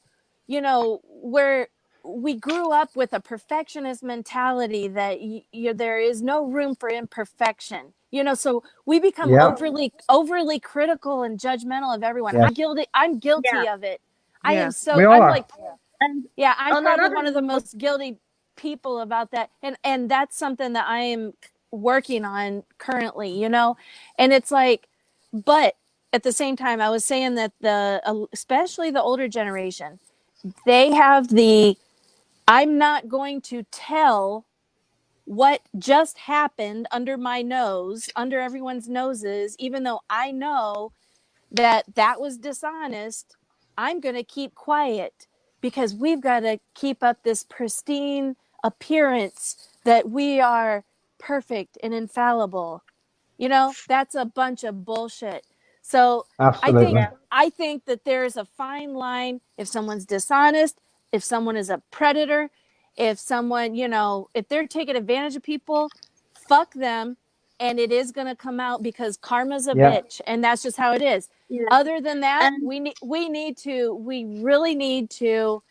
you know, where we grew up with a perfectionist mentality that there is no room for imperfection. You know, so we become overly critical and judgmental of everyone. I'm guilty of it. I am so. I'm like, I'm probably one of the most guilty people about that, and that's something that I am working on currently. You know, and it's like. But at the same time, I was saying that especially the older generation, they have I'm not going to tell what just happened under my nose, under everyone's noses, even though I know that was dishonest. I'm going to keep quiet because we've got to keep up this pristine appearance that we are perfect and infallible. You know, that's a bunch of bullshit. So I think that there's a fine line if someone's dishonest, if someone is a predator, if someone, you know, if they're taking advantage of people, fuck them. And it is going to come out because karma's a bitch. And that's just how it is. Yeah. Other than that, we really need to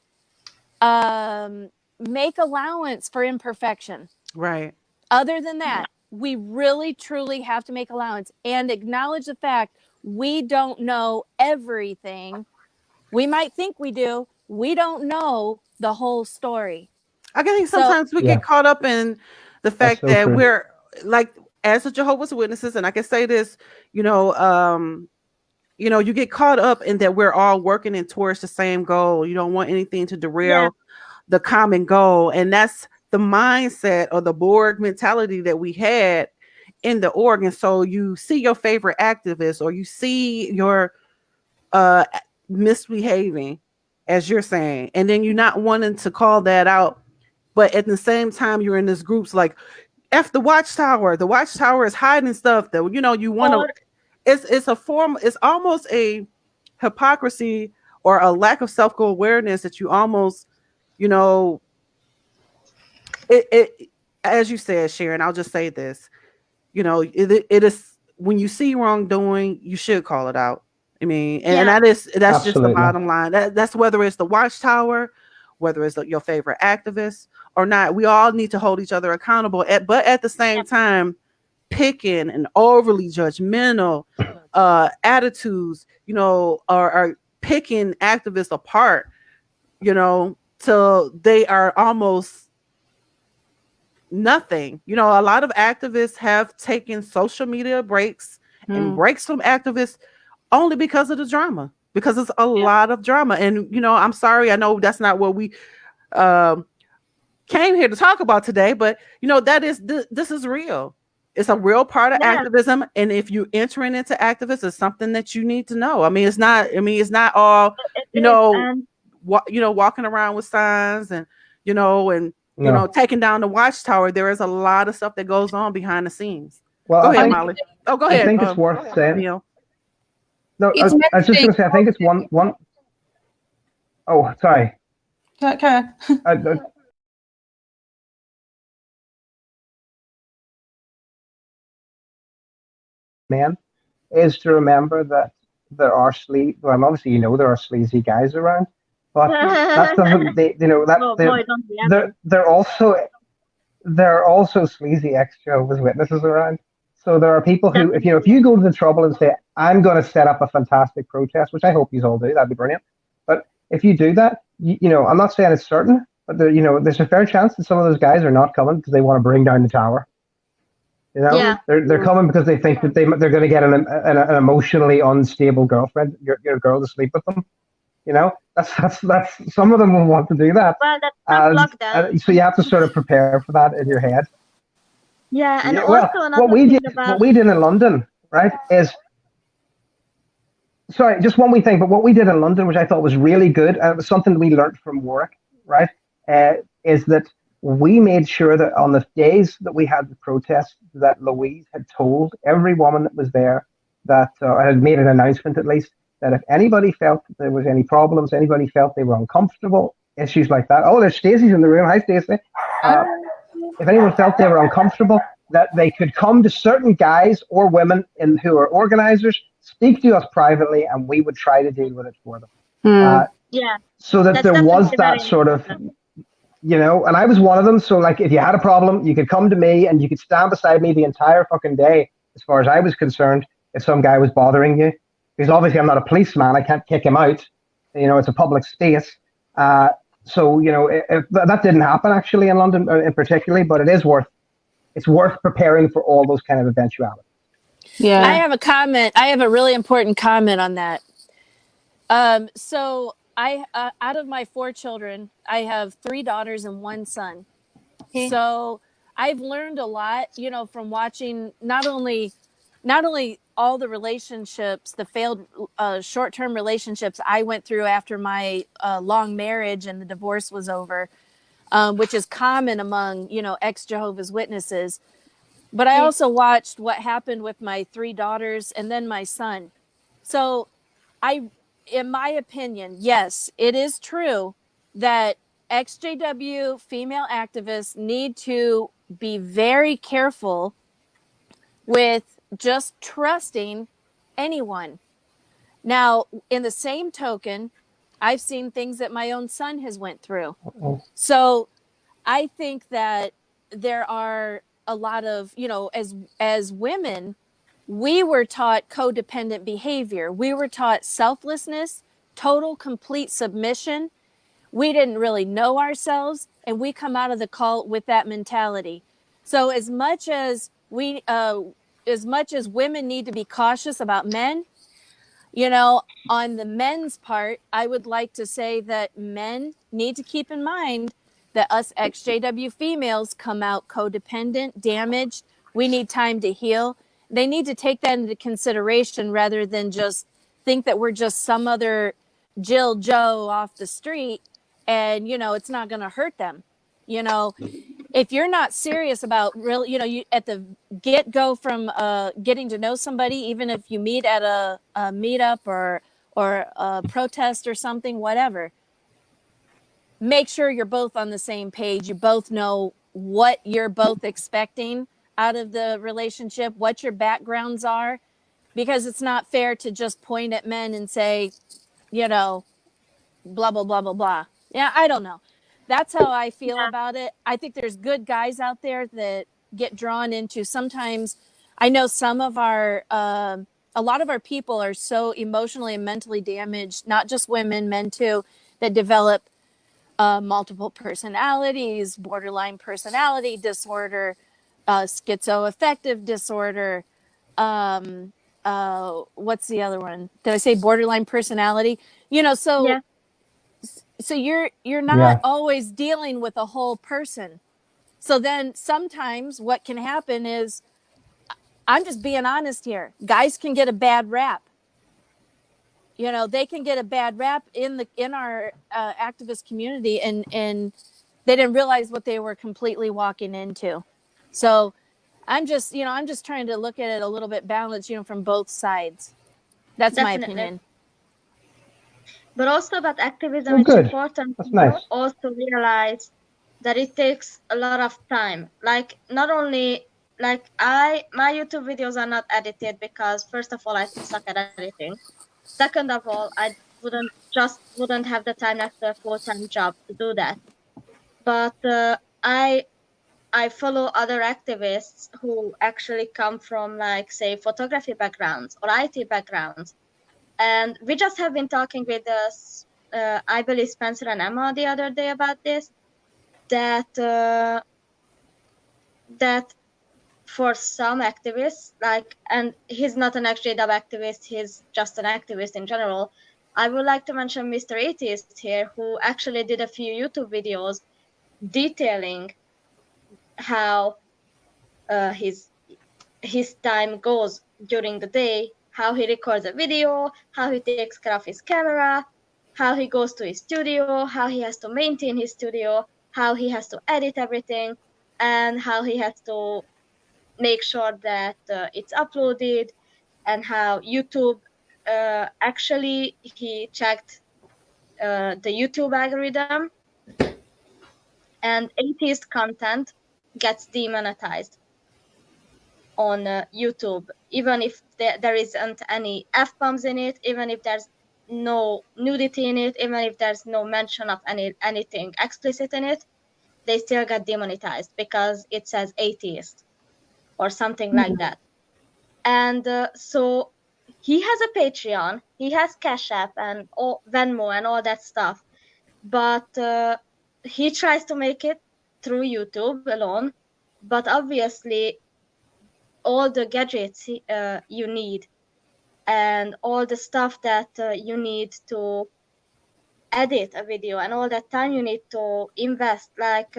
make allowance for imperfection. Right. Other than that, we really, truly have to make allowance and acknowledge the fact we don't know everything. We might think we do. We don't know the whole story. I think sometimes we get caught up in the fact that we're like, as a Jehovah's Witnesses, and I can say this, you know, you get caught up in that we're all working in towards the same goal. You don't want anything to derail the common goal. And that's the mindset or the Borg mentality that we had in the org, and so you see your favorite activist, or you see your misbehaving, as you're saying, and then you're not wanting to call that out, but at the same time you're in this group's like, F the Watchtower. The Watchtower is hiding stuff that you want to. It's a form. It's almost a hypocrisy or a lack of self-awareness that you almost, it as you said, Sharon. I'll just say this. It is, when you see wrongdoing, you should call it out. I mean, and that's Absolutely. just the bottom line. That's whether it's the Watchtower, whether it's your favorite activist or not. We all need to hold each other accountable. But at the same time, picking and overly judgmental attitudes, are picking activists apart, till they are almost nothing. A lot of activists have taken social media breaks and breaks from activists only because of the drama, because it's a lot of drama. And, I'm sorry, I know that's not what we came here to talk about today, but, this is real. It's a real part of activism. And if you're entering into activism, it's something that you need to know. I mean, it's not all, walking around with signs and, taking down the Watchtower. There is a lot of stuff that goes on behind the scenes. Well, go ahead, Molly. Oh, go ahead. I think it's worth saying. Neil. No, I was just going to say, I think it's one. Oh, sorry. Okay. Man, is to remember that there are obviously there are sleazy guys around, but that doesn't there are also sleazy ex-Jehovah's Witnesses around. So there are people who, if you go to the trouble and say, I'm going to set up a fantastic protest, which I hope you all do, that'd be brilliant. But if you do that, I'm not saying it's certain, but there's a fair chance that some of those guys are not coming because they want to bring down the tower. They're coming because they think that they're going to get an emotionally unstable girlfriend, your girl, to sleep with them. That's some of them will want to do that. Well, that's not so you have to sort of prepare for that in your head. Yeah, and also another what we did in London, right, is, sorry, just one wee thing, but what we did in London, which I thought was really good, and it was something we learned from Warwick, right, is that we made sure that on the days that we had the protest, that Louise had told every woman that was there that, had made an announcement at least, that if anybody felt that there was any problems, anybody felt they were uncomfortable, issues like that. Oh, there's Stacey's in the room. Hi, Stacey. If anyone felt they were uncomfortable, that they could come to certain guys or women who are organizers, speak to us privately, and we would try to deal with it for them. So that there was that sort of, and I was one of them. So like, if you had a problem, you could come to me and you could stand beside me the entire fucking day, as far as I was concerned, if some guy was bothering you. Because obviously I'm not a policeman, I can't kick him out. It's a public space. So, if that didn't happen actually in London in particularly, but it's worth preparing for all those kind of eventualities. Yeah. I have a comment. I have a really important comment on that. So I, out of my 4 children, I have 3 daughters and 1 son. Okay. So I've learned a lot, from watching not only all the relationships, the failed short-term relationships I went through after my long marriage and the divorce was over, which is common among, ex-Jehovah's Witnesses. But I also watched what happened with my 3 daughters and then my son. So in my opinion, yes, it is true that ExJW female activists need to be very careful with just trusting anyone. Now, in the same token, I've seen things that my own son has went through. So I think that there are a lot of, as women, we were taught codependent behavior. We were taught selflessness, total, complete submission. We didn't really know ourselves, and we come out of the cult with that mentality. So as much as women need to be cautious about men, on the men's part, I would like to say that men need to keep in mind that us ex-JW females come out codependent, damaged. We need time to heal. They need to take that into consideration rather than just think that we're just some other Jill Joe off the street and, it's not going to hurt them. If you're not serious about really, you at the get go from getting to know somebody, even if you meet at a meetup or a protest or something, whatever, make sure you're both on the same page. You both know what you're both expecting out of the relationship, what your backgrounds are, because it's not fair to just point at men and say, blah, blah, blah, blah, blah. Yeah, I don't know. That's how I feel about it. I think there's good guys out there that get drawn into sometimes. I know some of our, a lot of our people are so emotionally and mentally damaged, not just women, men too, that develop multiple personalities, borderline personality disorder, schizoaffective disorder. What's the other one? Did I say borderline personality? So Yeah. so you're not Yeah. always dealing with a whole person. So then sometimes what can happen is, I'm just being honest here, guys can get a bad rap. They can get a bad rap in our activist community, and they didn't realize what they were completely walking into. So I'm just trying to look at it a little bit balanced, from both sides. That's my Definitely. opinion. But also about activism, Oh, it's good. important That's to nice. also realize that it takes a lot of time. Like, not only like my YouTube videos are not edited because first of all, I suck at editing. Second of all, I wouldn't have the time after a full-time job to do that. But I follow other activists who actually come from, like, say, photography backgrounds or IT backgrounds. And we just have been talking with us, I believe Spencer and Emma the other day about this, that for some activists, like, and he's not an ExJW activist, he's just an activist in general. I would like to mention Mr. Atheist here, who actually did a few YouTube videos detailing how his time goes during the day, how he records a video, how he takes care of his camera, how he goes to his studio, how he has to maintain his studio, how he has to edit everything, and how he has to make sure that it's uploaded, and how YouTube actually he checked the YouTube algorithm, and atheist content gets demonetized on YouTube, even if there isn't any F-bombs in it, even if there's no nudity in it, even if there's no mention of anything explicit in it, they still get demonetized because it says atheist or something like that. And so he has a Patreon, he has Cash App and Venmo and all that stuff, but he tries to make it through YouTube alone, but obviously all the gadgets you need and all the stuff that you need to edit a video and all that time you need to invest, like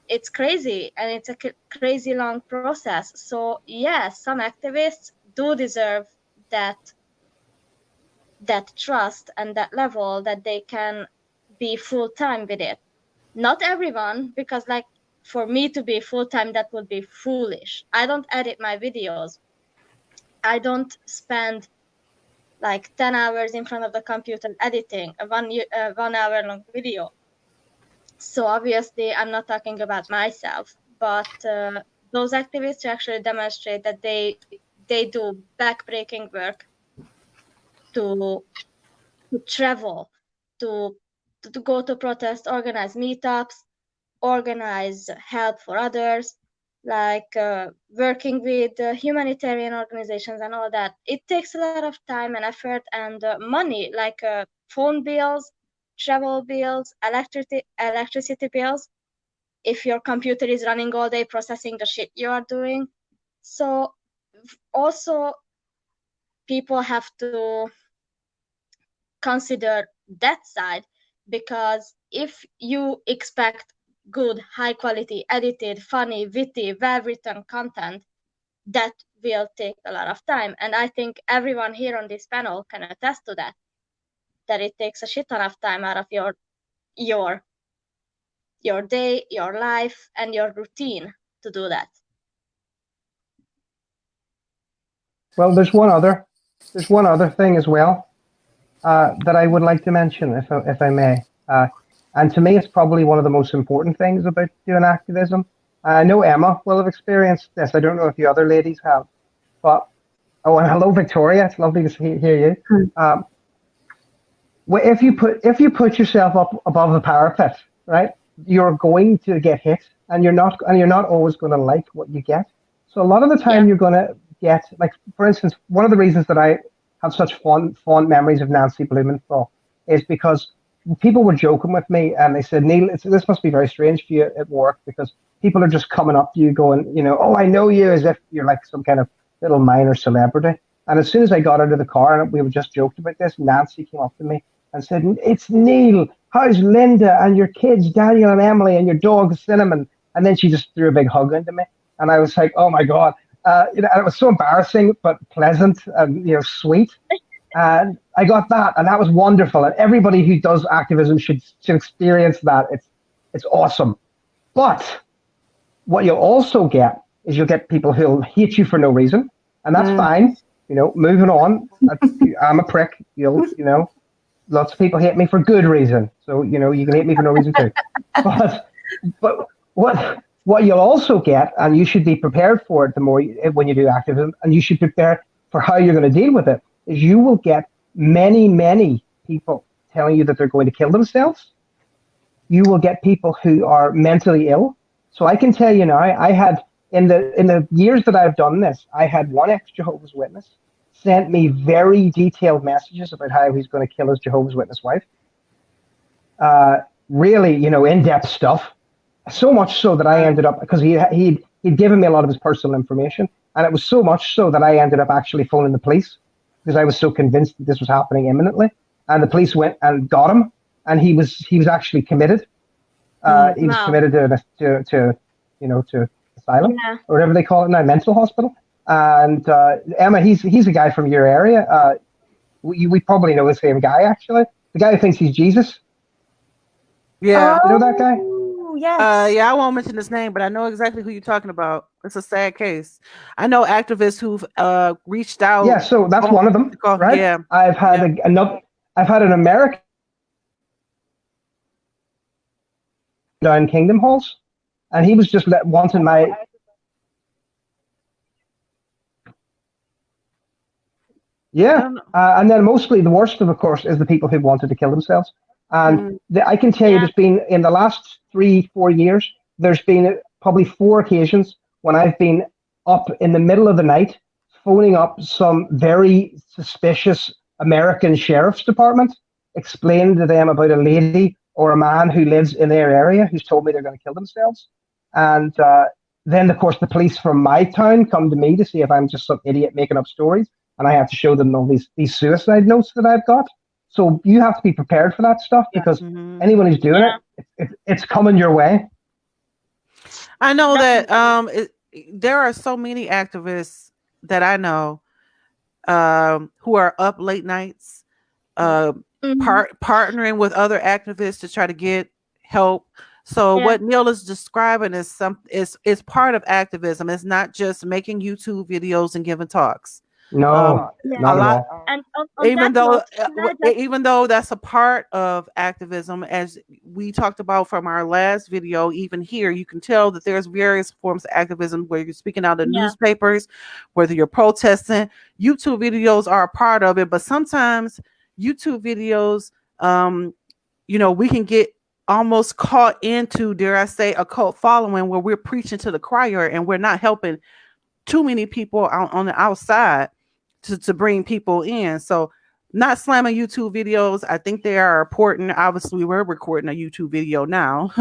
it's crazy, and it's a crazy long process. So yes, some activists do deserve that trust and that level that they can be full-time with it. Not everyone, because, like, for me to be full-time, that would be foolish. I don't edit my videos. I don't spend like 10 hours in front of the computer editing a 1 hour long video. So obviously I'm not talking about myself, but those activists actually demonstrate that they do backbreaking work to travel, to go to protest, organize meetups, organize help for others, like working with humanitarian organizations and all that. It takes a lot of time and effort and money, like phone bills, travel bills, electricity bills, if your computer is running all day processing the shit you are doing. So also people have to consider that side, because if you expect good, high quality, edited, funny, witty, well written content, that will take a lot of time. And I think everyone here on this panel can attest to that it takes a shit ton of time out of your day, your life, and your routine to do that. Well, there's one other thing as well that I would like to mention, if I may. And to me, it's probably one of the most important things about doing activism. I know Emma will have experienced this. I don't know if you other ladies have, but and hello, Victoria. It's lovely to hear you. If you put yourself up above the parapet, right, you're going to get hit, and you're not always going to like what you get. So a lot of the time, you're going to get, like, for instance, one of the reasons that I have such fond memories of Nancy Blumenthal is because people were joking with me, and they said, Neil, this must be very strange for you at work, because people are just coming up to you going, oh, I know you, as if you're like some kind of little minor celebrity. And as soon as I got out of the car, and we were just joked about this, Nancy came up to me and said, it's Neil, how's Linda and your kids, Daniel and Emily, and your dog Cinnamon? And then she just threw a big hug into me. And I was like, oh my God. And it was so embarrassing, but pleasant and sweet. And I got that, and that was wonderful. And everybody who does activism should experience that. It's awesome. But what you'll also get is you'll get people who'll hate you for no reason, and that's fine. Moving on. I'm a prick. Lots of people hate me for good reason. So you can hate me for no reason too. But what you'll also get, and you should be prepared for it when you do activism, and you should prepare for how you're going to deal with it, is you will get many, many people telling you that they're going to kill themselves. You will get people who are mentally ill. So I can tell you now, I had, in the years that I've done this, I had one ex-Jehovah's Witness sent me very detailed messages about how he's going to kill his Jehovah's Witness wife. Really, in-depth stuff. So much so that I ended up, because he'd given me a lot of his personal information, and it was so much so that I ended up actually phoning the police, because I was so convinced that this was happening imminently. And the police went and got him, and he was actually committed. He was committed to asylum, or whatever they call it now, mental hospital. And Emma, he's a guy from your area. We probably know the same guy, actually. The guy who thinks he's Jesus. Yeah. You know that guy? Yes. Yeah, I won't mention his name, but I know exactly who you're talking about. It's a sad case. I know activists who've reached out. Yeah, so that's one of them, right? Yeah. I've had an American down Kingdom Halls, and he was just wanting my. Yeah, and then mostly the worst of course, is the people who wanted to kill themselves. And I can tell you, there's been, in the last 3-4 years, there's been probably 4 occasions when I've been up in the middle of the night phoning up some very suspicious American sheriff's department, explaining to them about a lady or a man who lives in their area who's told me they're going to kill themselves. And then, of course, the police from my town come to me to see if I'm just some idiot making up stories, and I have to show them all these suicide notes that I've got. So you have to be prepared for that stuff, because anyone who's doing it's coming your way. I know that there are so many activists that I know who are up late nights, partnering with other activists to try to get help. So what Neil is describing is is part of activism. It's not just making YouTube videos and giving talks. No, not at all. And even though that's a part of activism, as we talked about from our last video, even here you can tell that there's various forms of activism where you're speaking out in newspapers, whether you're protesting. YouTube videos are a part of it, but sometimes YouTube videos, we can get almost caught into, dare I say, a cult following where we're preaching to the choir and we're not helping too many people out on the outside to bring people in. So not slamming YouTube videos. I think they are important. Obviously, we're recording a YouTube video now.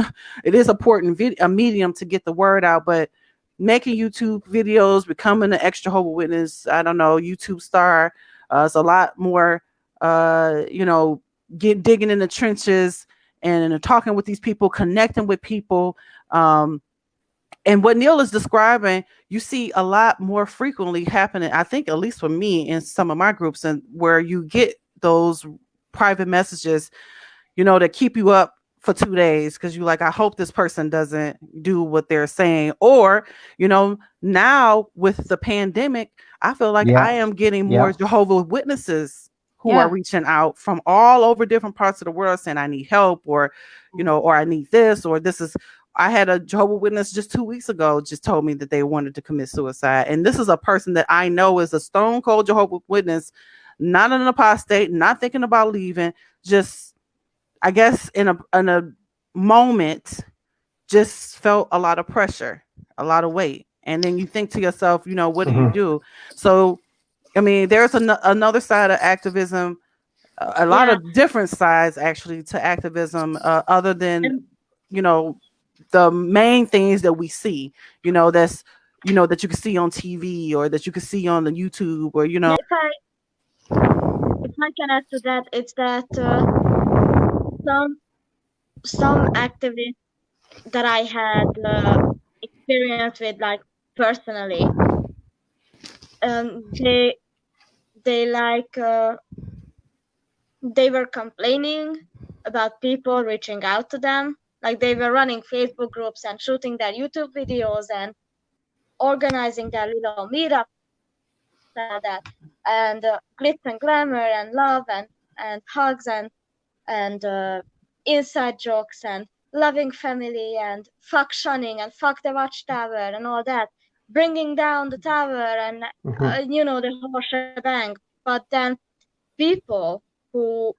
It is important a medium to get the word out, but making YouTube videos, becoming an ExJW Witness, I don't know, YouTube star, it's a lot more, digging in the trenches and talking with these people, connecting with people. And what Neil is describing, you see a lot more frequently happening, I think, at least for me in some of my groups, and where you get those private messages, that keep you up for 2 days because you're like, I hope this person doesn't do what they're saying. Or, now with the pandemic, I feel like I am getting more Jehovah's Witnesses who are reaching out from all over different parts of the world saying, I need help, or, or I need this, or this is. I had a Jehovah's Witness just 2 weeks ago just told me that they wanted to commit suicide. And this is a person that I know is a stone cold Jehovah's Witness, not an apostate, not thinking about leaving, just, I guess in a moment, just felt a lot of pressure, a lot of weight. And then you think to yourself, what do you do? So, I mean, there's another side of activism, a lot of different sides actually to activism, other than, the main things that we see, that's, that you can see on TV or that you can see on the YouTube or, If I can add to that, it's that some activists that I had experience with, like personally, they were complaining about people reaching out to them. Like they were running Facebook groups and shooting their YouTube videos and organizing their little meetups and that, and glitz and glamour and love and hugs and inside jokes and loving family and fuck shunning and fuck the watchtower and all that, bringing down the tower and the whole shebang. But then people who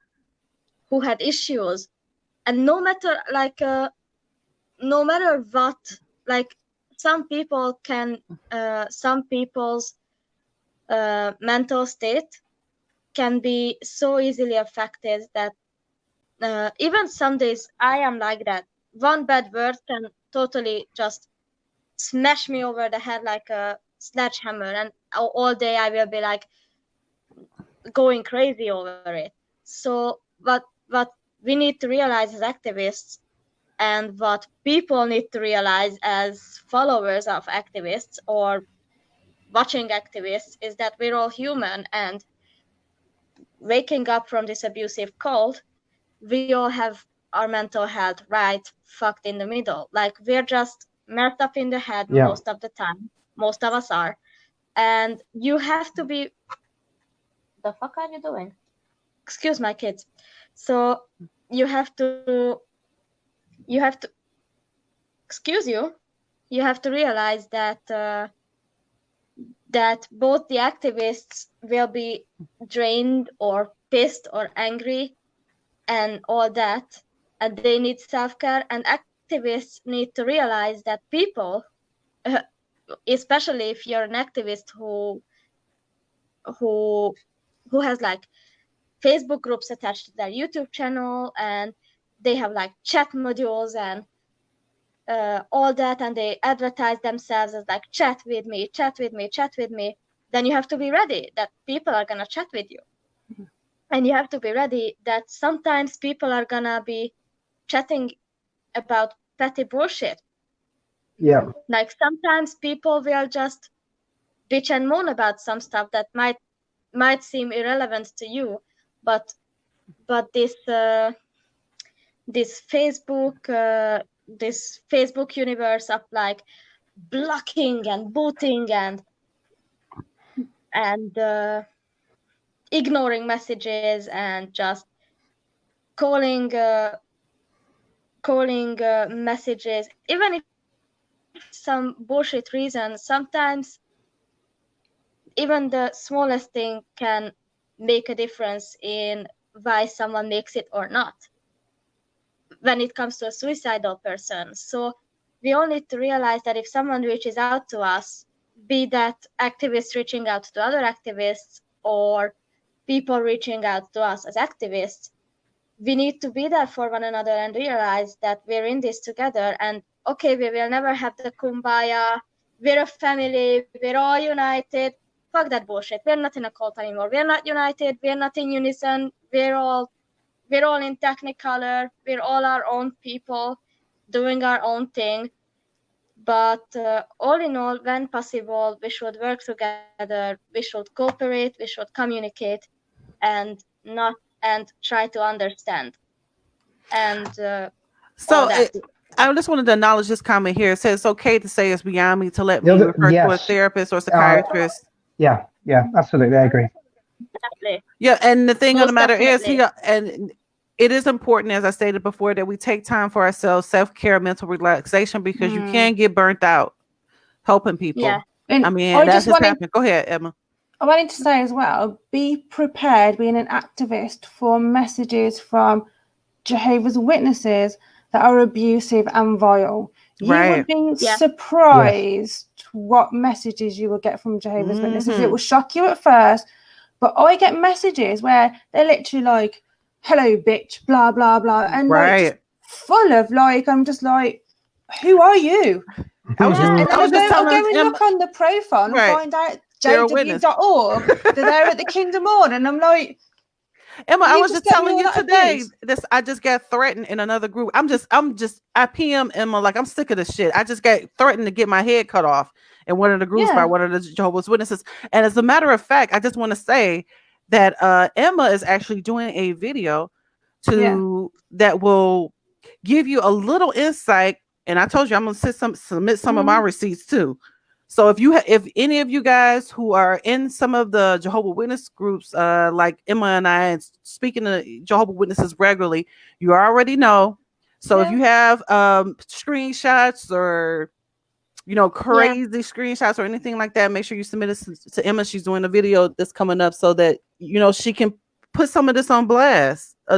had issues, and no matter what, like some people's mental state can be so easily affected that even some days I am like that. One bad word can totally just smash me over the head like a sledgehammer, and all day I will be like going crazy over it. So what we need to realize as activists, and what people need to realize as followers of activists or watching activists, is that we're all human, and waking up from this abusive cult, we all have our mental health right fucked in the middle. Like we're just messed up in the head most of the time. Most of us are. And you have to be... The fuck are you doing? Excuse my kids. So you have to excuse you. You have to realize that that both the activists will be drained or pissed or angry and all that, and they need self-care, and activists need to realize that people, especially if you're an activist who has like Facebook groups attached to their YouTube channel, and they have like chat modules and all that, and they advertise themselves as like chat with me, then you have to be ready that people are gonna chat with you. And you have to be ready that sometimes people are gonna be chatting about petty bullshit. Yeah. Like sometimes people will just bitch and moan about some stuff that might seem irrelevant to you, but this Facebook universe of like blocking and booting and ignoring messages and just calling messages, even if some bullshit reason, sometimes even the smallest thing can make a difference in why someone makes it or not when it comes to a suicidal person. So we all need to realize that if someone reaches out to us, be that activists reaching out to other activists or people reaching out to us as activists, we need to be there for one another and realize that we're in this together. And okay, we will never have the kumbaya, we're a family, we're all united. Fuck that bullshit. We're not in a cult anymore. We're not united, we're not in unison, we're all we're all in Technicolor, we're all our own people doing our own thing. But all in all, when possible, we should work together, we should cooperate, we should communicate, and try to understand. And So I just wanted to acknowledge this comment here. It says it's okay to say it's beyond me to let me refer to a yes. therapist or psychiatrist. Yeah, absolutely. I agree. Definitely. Yeah, and the thing of the matter definitely. is, and it is important, as I stated before, that we take time for ourselves, self-care, mental relaxation, because you can get burnt out helping people. Yeah. And I mean, I that's just wanted, happening. Go ahead, Emma. I wanted to say as well, be prepared being an activist for messages from Jehovah's Witnesses that are abusive and vile. You would be surprised what messages you will get from Jehovah's Witnesses. It will shock you at first, but I get messages where they're literally like, hello, bitch, blah, blah, blah. And like, just full of like, I'm just like, who are you? I was just I'll go and look on the profile and find out JW.org. They're there at the Kingdom Hall. And I'm like, Emma, I was just telling you today I just got threatened in another group. I PM Emma like I'm sick of this shit. I just got threatened to get my head cut off in one of the groups by one of the Jehovah's Witnesses. And as a matter of fact, I just want to say that Emma is actually doing a video that will give you a little insight. And I told you I'm gonna submit some of my receipts too. So if any of you guys who are in some of the Jehovah's Witness groups, like Emma and I, and speaking to Jehovah's Witnesses regularly, you already know. So if you have screenshots or crazy screenshots or anything like that, make sure you submit it to Emma. She's doing a video that's coming up so that she can put some of this on blast. Go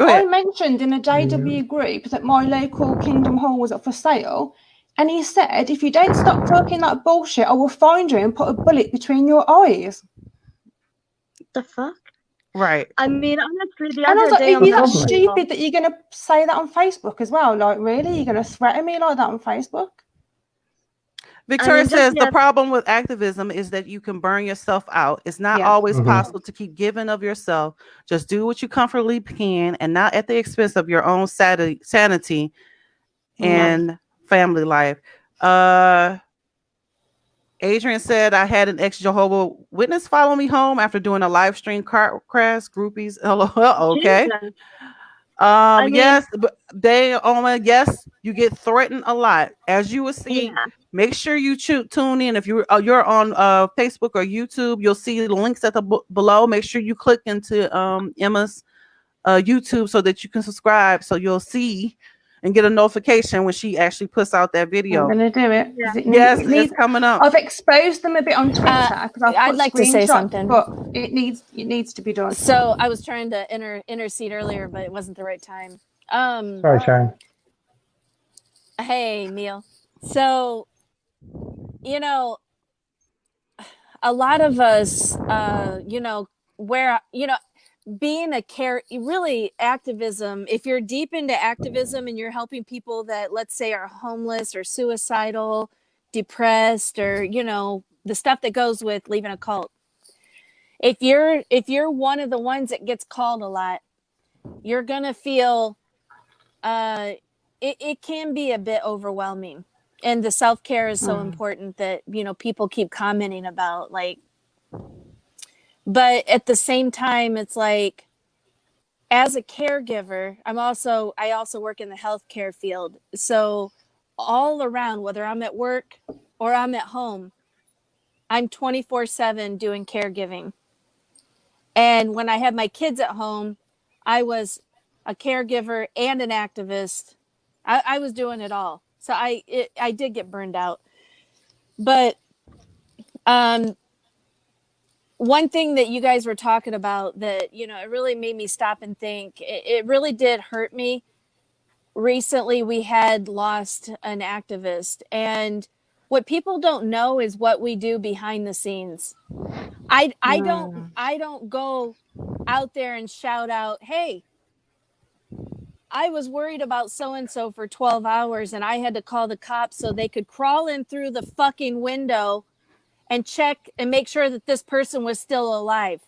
ahead. I mentioned in a JW group that my local Kingdom Hall was up for sale. And he said, if you don't stop talking that bullshit, I will find you and put a bullet between your eyes. The fuck? Right. I mean, honestly, the and other day... are you that stupid that you're going to say that on Facebook as well? Like, really? You're going to threaten me like that on Facebook? Victoria says the problem with activism is that you can burn yourself out. It's not always possible to keep giving of yourself. Just do what you comfortably can and not at the expense of your own sanity and family life. Adrian said, I had an ex-Jehovah's Witness follow me home after doing a live stream car crash. Groupies. Okay. Yes, but you get threatened a lot. As you will see, make sure you tune in. If you're on Facebook or YouTube, you'll see the links at the below. Make sure you click into Emma's YouTube so that you can subscribe, so you'll see and get a notification when she actually puts out that video. I'm gonna do it. It's coming up. I've exposed them a bit on Twitter because I'd like to say something, but it needs to be done. So I was trying to intercede earlier, but it wasn't the right time. Sorry, Sharon. Hey, Neil. So, a lot of us, being really activism, if you're deep into activism and you're helping people that, let's say, are homeless or suicidal, depressed, or, the stuff that goes with leaving a cult. If you're one of the ones that gets called a lot, you're going to feel, it can be a bit overwhelming. And the self-care is so important that, people keep commenting about, like, but at the same time, it's like, as a caregiver, I also work in the healthcare field. So all around, whether I'm at work or I'm at home, I'm 24/7 doing caregiving. And when I had my kids at home, I was a caregiver and an activist. I was doing it all. So I did get burned out. But one thing that you guys were talking about that, it really made me stop and think, it really did hurt me. Recently, we had lost an activist, and what people don't know is what we do behind the scenes. I don't go out there and shout out, hey, I was worried about so-and-so for 12 hours and I had to call the cops so they could crawl in through the fucking window and check and make sure that this person was still alive.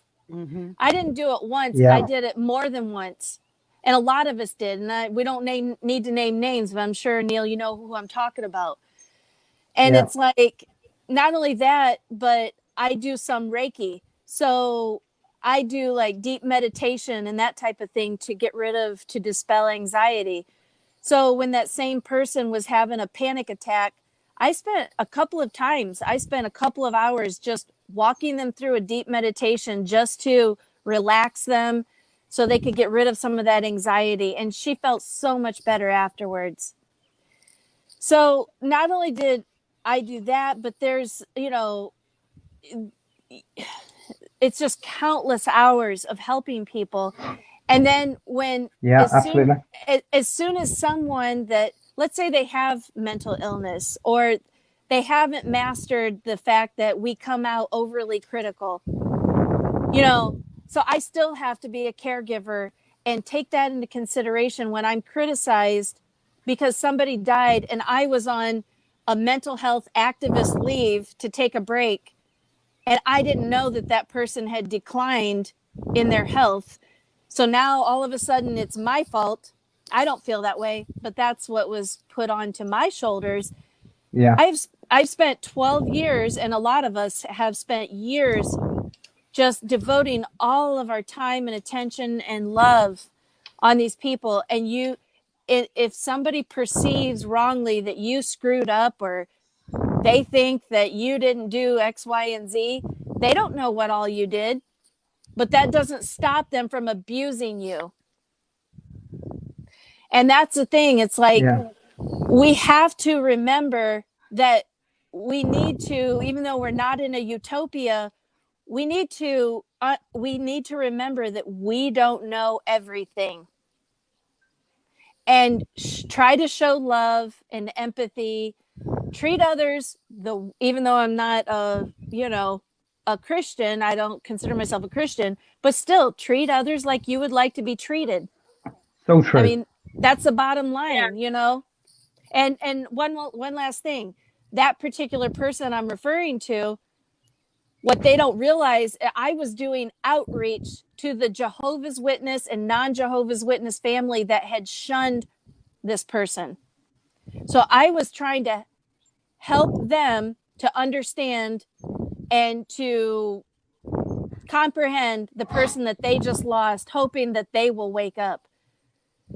I didn't do it once. Yeah. I did it more than once. And a lot of us did. And we don't need to name names, but I'm sure, Neil, you know who I'm talking about. And Yeah. it's like, not only that, but I do some Reiki. So I do like deep meditation and that type of thing to dispel anxiety. So when that same person was having a panic attack, I spent a couple of hours just walking them through a deep meditation just to relax them so they could get rid of some of that anxiety. And she felt so much better afterwards. So not only did I do that, but there's, it's just countless hours of helping people. And then as soon as someone that, let's say they have mental illness or they haven't mastered the fact that we come out overly critical, so I still have to be a caregiver and take that into consideration when I'm criticized because somebody died and I was on a mental health activist leave to take a break. And I didn't know that person had declined in their health. So now all of a sudden it's my fault. I don't feel that way, but that's what was put onto my shoulders. Yeah. I've spent 12 years, and a lot of us have spent years just devoting all of our time and attention and love on these people. And if somebody perceives wrongly that you screwed up or they think that you didn't do X, Y, and Z, they don't know what all you did, but that doesn't stop them from abusing you. And that's the thing. It's like, we have to remember that we need to, even though we're not in a utopia, we need to remember that we don't know everything, and try to show love and empathy, treat others even though I'm not a Christian, I don't consider myself a Christian, but still treat others like you would like to be treated. So true. I mean, that's the bottom line, And one last thing, that particular person I'm referring to, what they don't realize, I was doing outreach to the Jehovah's Witness and non-Jehovah's Witness family that had shunned this person. So I was trying to help them to understand and to comprehend the person that they just lost, hoping that they will wake up.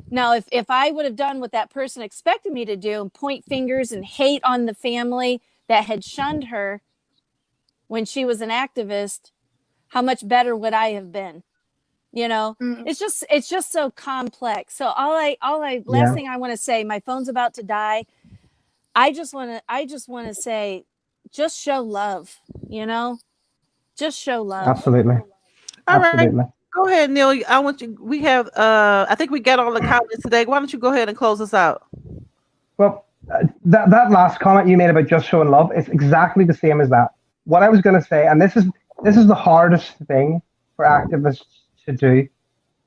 Now, if I would have done what that person expected me to do and point fingers and hate on the family that had shunned her when she was an activist, how much better would I have been? It's just so complex. So last thing I want to say, my phone's about to die. I just want to say, just show love, just show love. Absolutely. All right. Go ahead, Neil. I want you, we have, I think we got all the comments today. Why don't you go ahead and close us out? Well, that last comment you made about just showing love is exactly the same as that. What I was going to say, and this is the hardest thing for activists to do,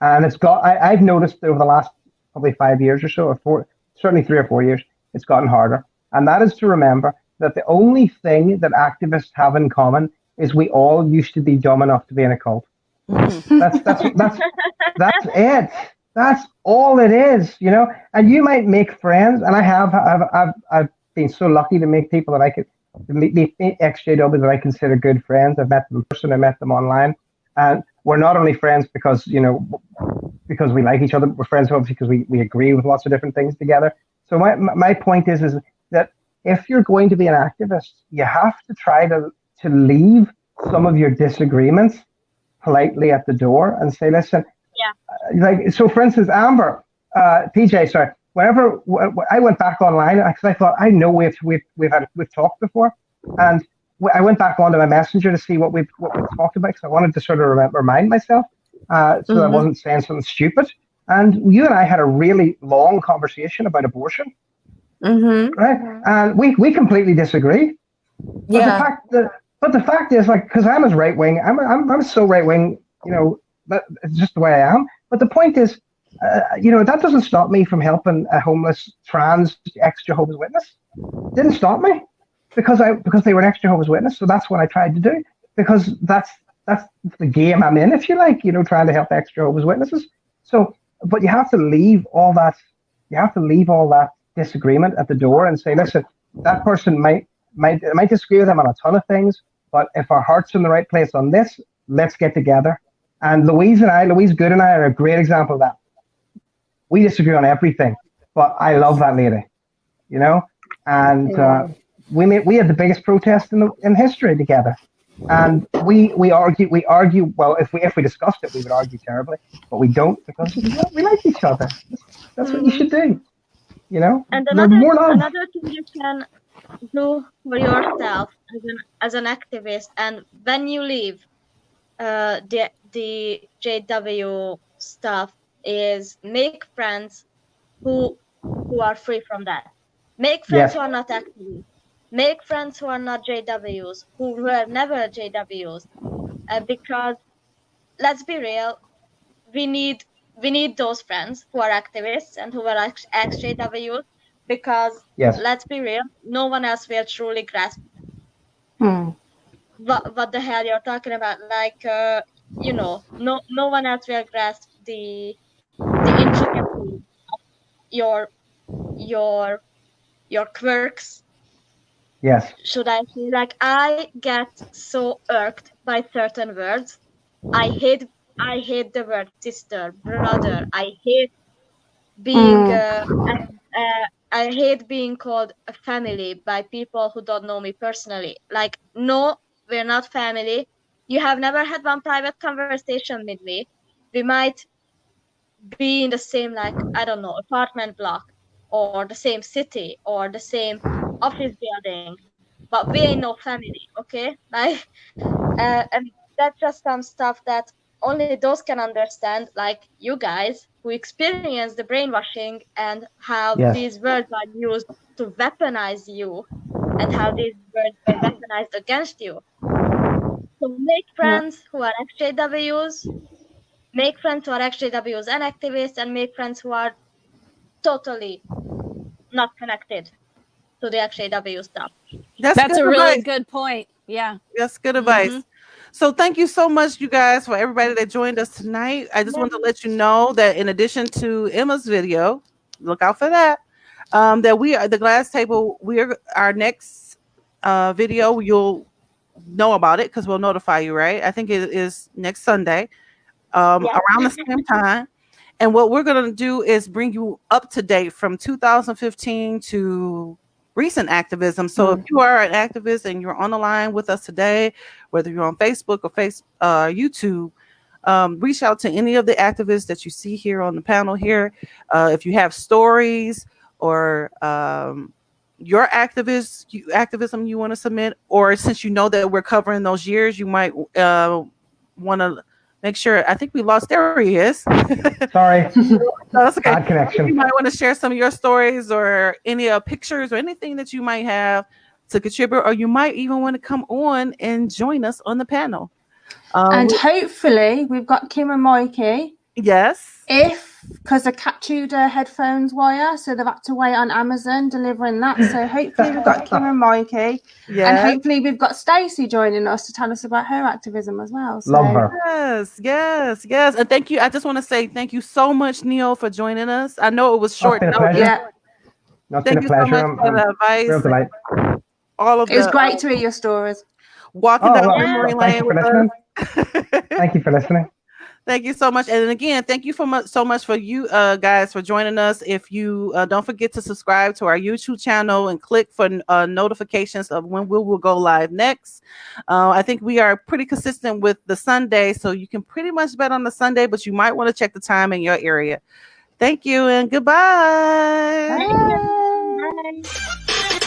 and I've noticed over the last probably 5 years or so, or certainly 3 or 4 years, it's gotten harder. And that is to remember that the only thing that activists have in common is we all used to be dumb enough to be in a cult. That's it. That's all it is, And you might make friends, and I've been so lucky to make people that I could meet ExJW that I consider good friends. I've met them in person, I met them online, and we're not only friends because because we like each other. We're friends because we agree with lots of different things together. So my point is that if you're going to be an activist, you have to try to leave some of your disagreements politely at the door and say, listen, so for instance, Amber, PJ, sorry, whenever I went back online, because I thought, I know we've talked before, and I went back onto my messenger to see what we've talked about, because I wanted to sort of remind myself, so I wasn't saying something stupid. And you and I had a really long conversation about abortion, right? And we completely disagree. Yeah. But the fact is, because I'm as right wing, I'm so right wing, that it's just the way I am. But the point is, that doesn't stop me from helping a homeless trans ex-Jehovah's Witness. It didn't stop me because they were an ex-Jehovah's Witness. So that's what I tried to do, because that's the game I'm in, if you like, trying to help ex-Jehovah's Witnesses. So, but you have to leave all that. You have to leave all that disagreement at the door and say, listen, that person might disagree with them on a ton of things, but if our heart's in the right place on this, let's get together. And Louise Good and I are a great example of that. We disagree on everything, but I love that lady, and we had the biggest protest in history together. And we argue. Well, if we discussed it, we would argue terribly, but we don't, because we like each other. That's what you should do, And more love. another thing you can do for yourself as an activist, and when you leave the JW stuff, is make friends who are free from that. Make friends who are not activists. Make friends who are not JWs, who were never JWs, because let's be real, we need those friends who are activists and who are ex-JWs, because let's be real, no one else will truly grasp what the hell you're talking about. Like, no one else will grasp the intricacies of your quirks. Yes. Should I say, like, I get so irked by certain words. I hate the word sister, brother. I hate being I hate being called a family by people who don't know me personally. Like, no, we're not family. You have never had one private conversation with me. We might be in the same, like, I don't know, apartment block, or the same city, or the same office building, but we ain't no family, okay? Like, and that's just some stuff that only those can understand, like you guys, who experience the brainwashing and how these words are used to weaponize you, and how these words are weaponized against you. So make friends who are ex-JWs, make friends who are ex-JWs and activists, and make friends who are totally not connected to the ex-JW stuff. That's a really good point. Yeah. That's good advice. So thank you so much, you guys, for everybody that joined us tonight. I just want to let you know that in addition to Emma's video, look out for that, that we are the Glass Table. Our next video, you'll know about it because we'll notify you, right? I think it is next Sunday, around the same time. And what we're going to do is bring you up to date from 2015 to recent activism. So if you are an activist and you're on the line with us today, whether you're on Facebook or YouTube, reach out to any of the activists that you see here on the panel here. If you have stories or your activism you want to submit, or since you know that we're covering those years, you might want to make sure. I think we lost. There he is. Sorry. No, that's okay. Bad connection. You might want to share some of your stories or any pictures or anything that you might have to contribute, or you might even want to come on and join us on the panel. And hopefully we've got Kim and Mikey. Yes. Because they captured a headphones wire, so they've had to wait on Amazon delivering that. So hopefully we've got Kim and Mikey. Yes. And hopefully we've got Stacey joining us to tell us about her activism as well. So. Love her. Yes. And thank you. I just want to say thank you so much, Neil, for joining us. I know it was short notice. Thank you so much for the advice. It was great to hear your stories. Walking down memory lane with us. Thank you for listening. Thank you so much. And again, thank you so much for you guys for joining us. If you don't forget to subscribe to our YouTube channel and click for notifications of when we will go live next. I think we are pretty consistent with the Sunday, so you can pretty much bet on the Sunday, but you might want to check the time in your area. Thank you and goodbye. Bye.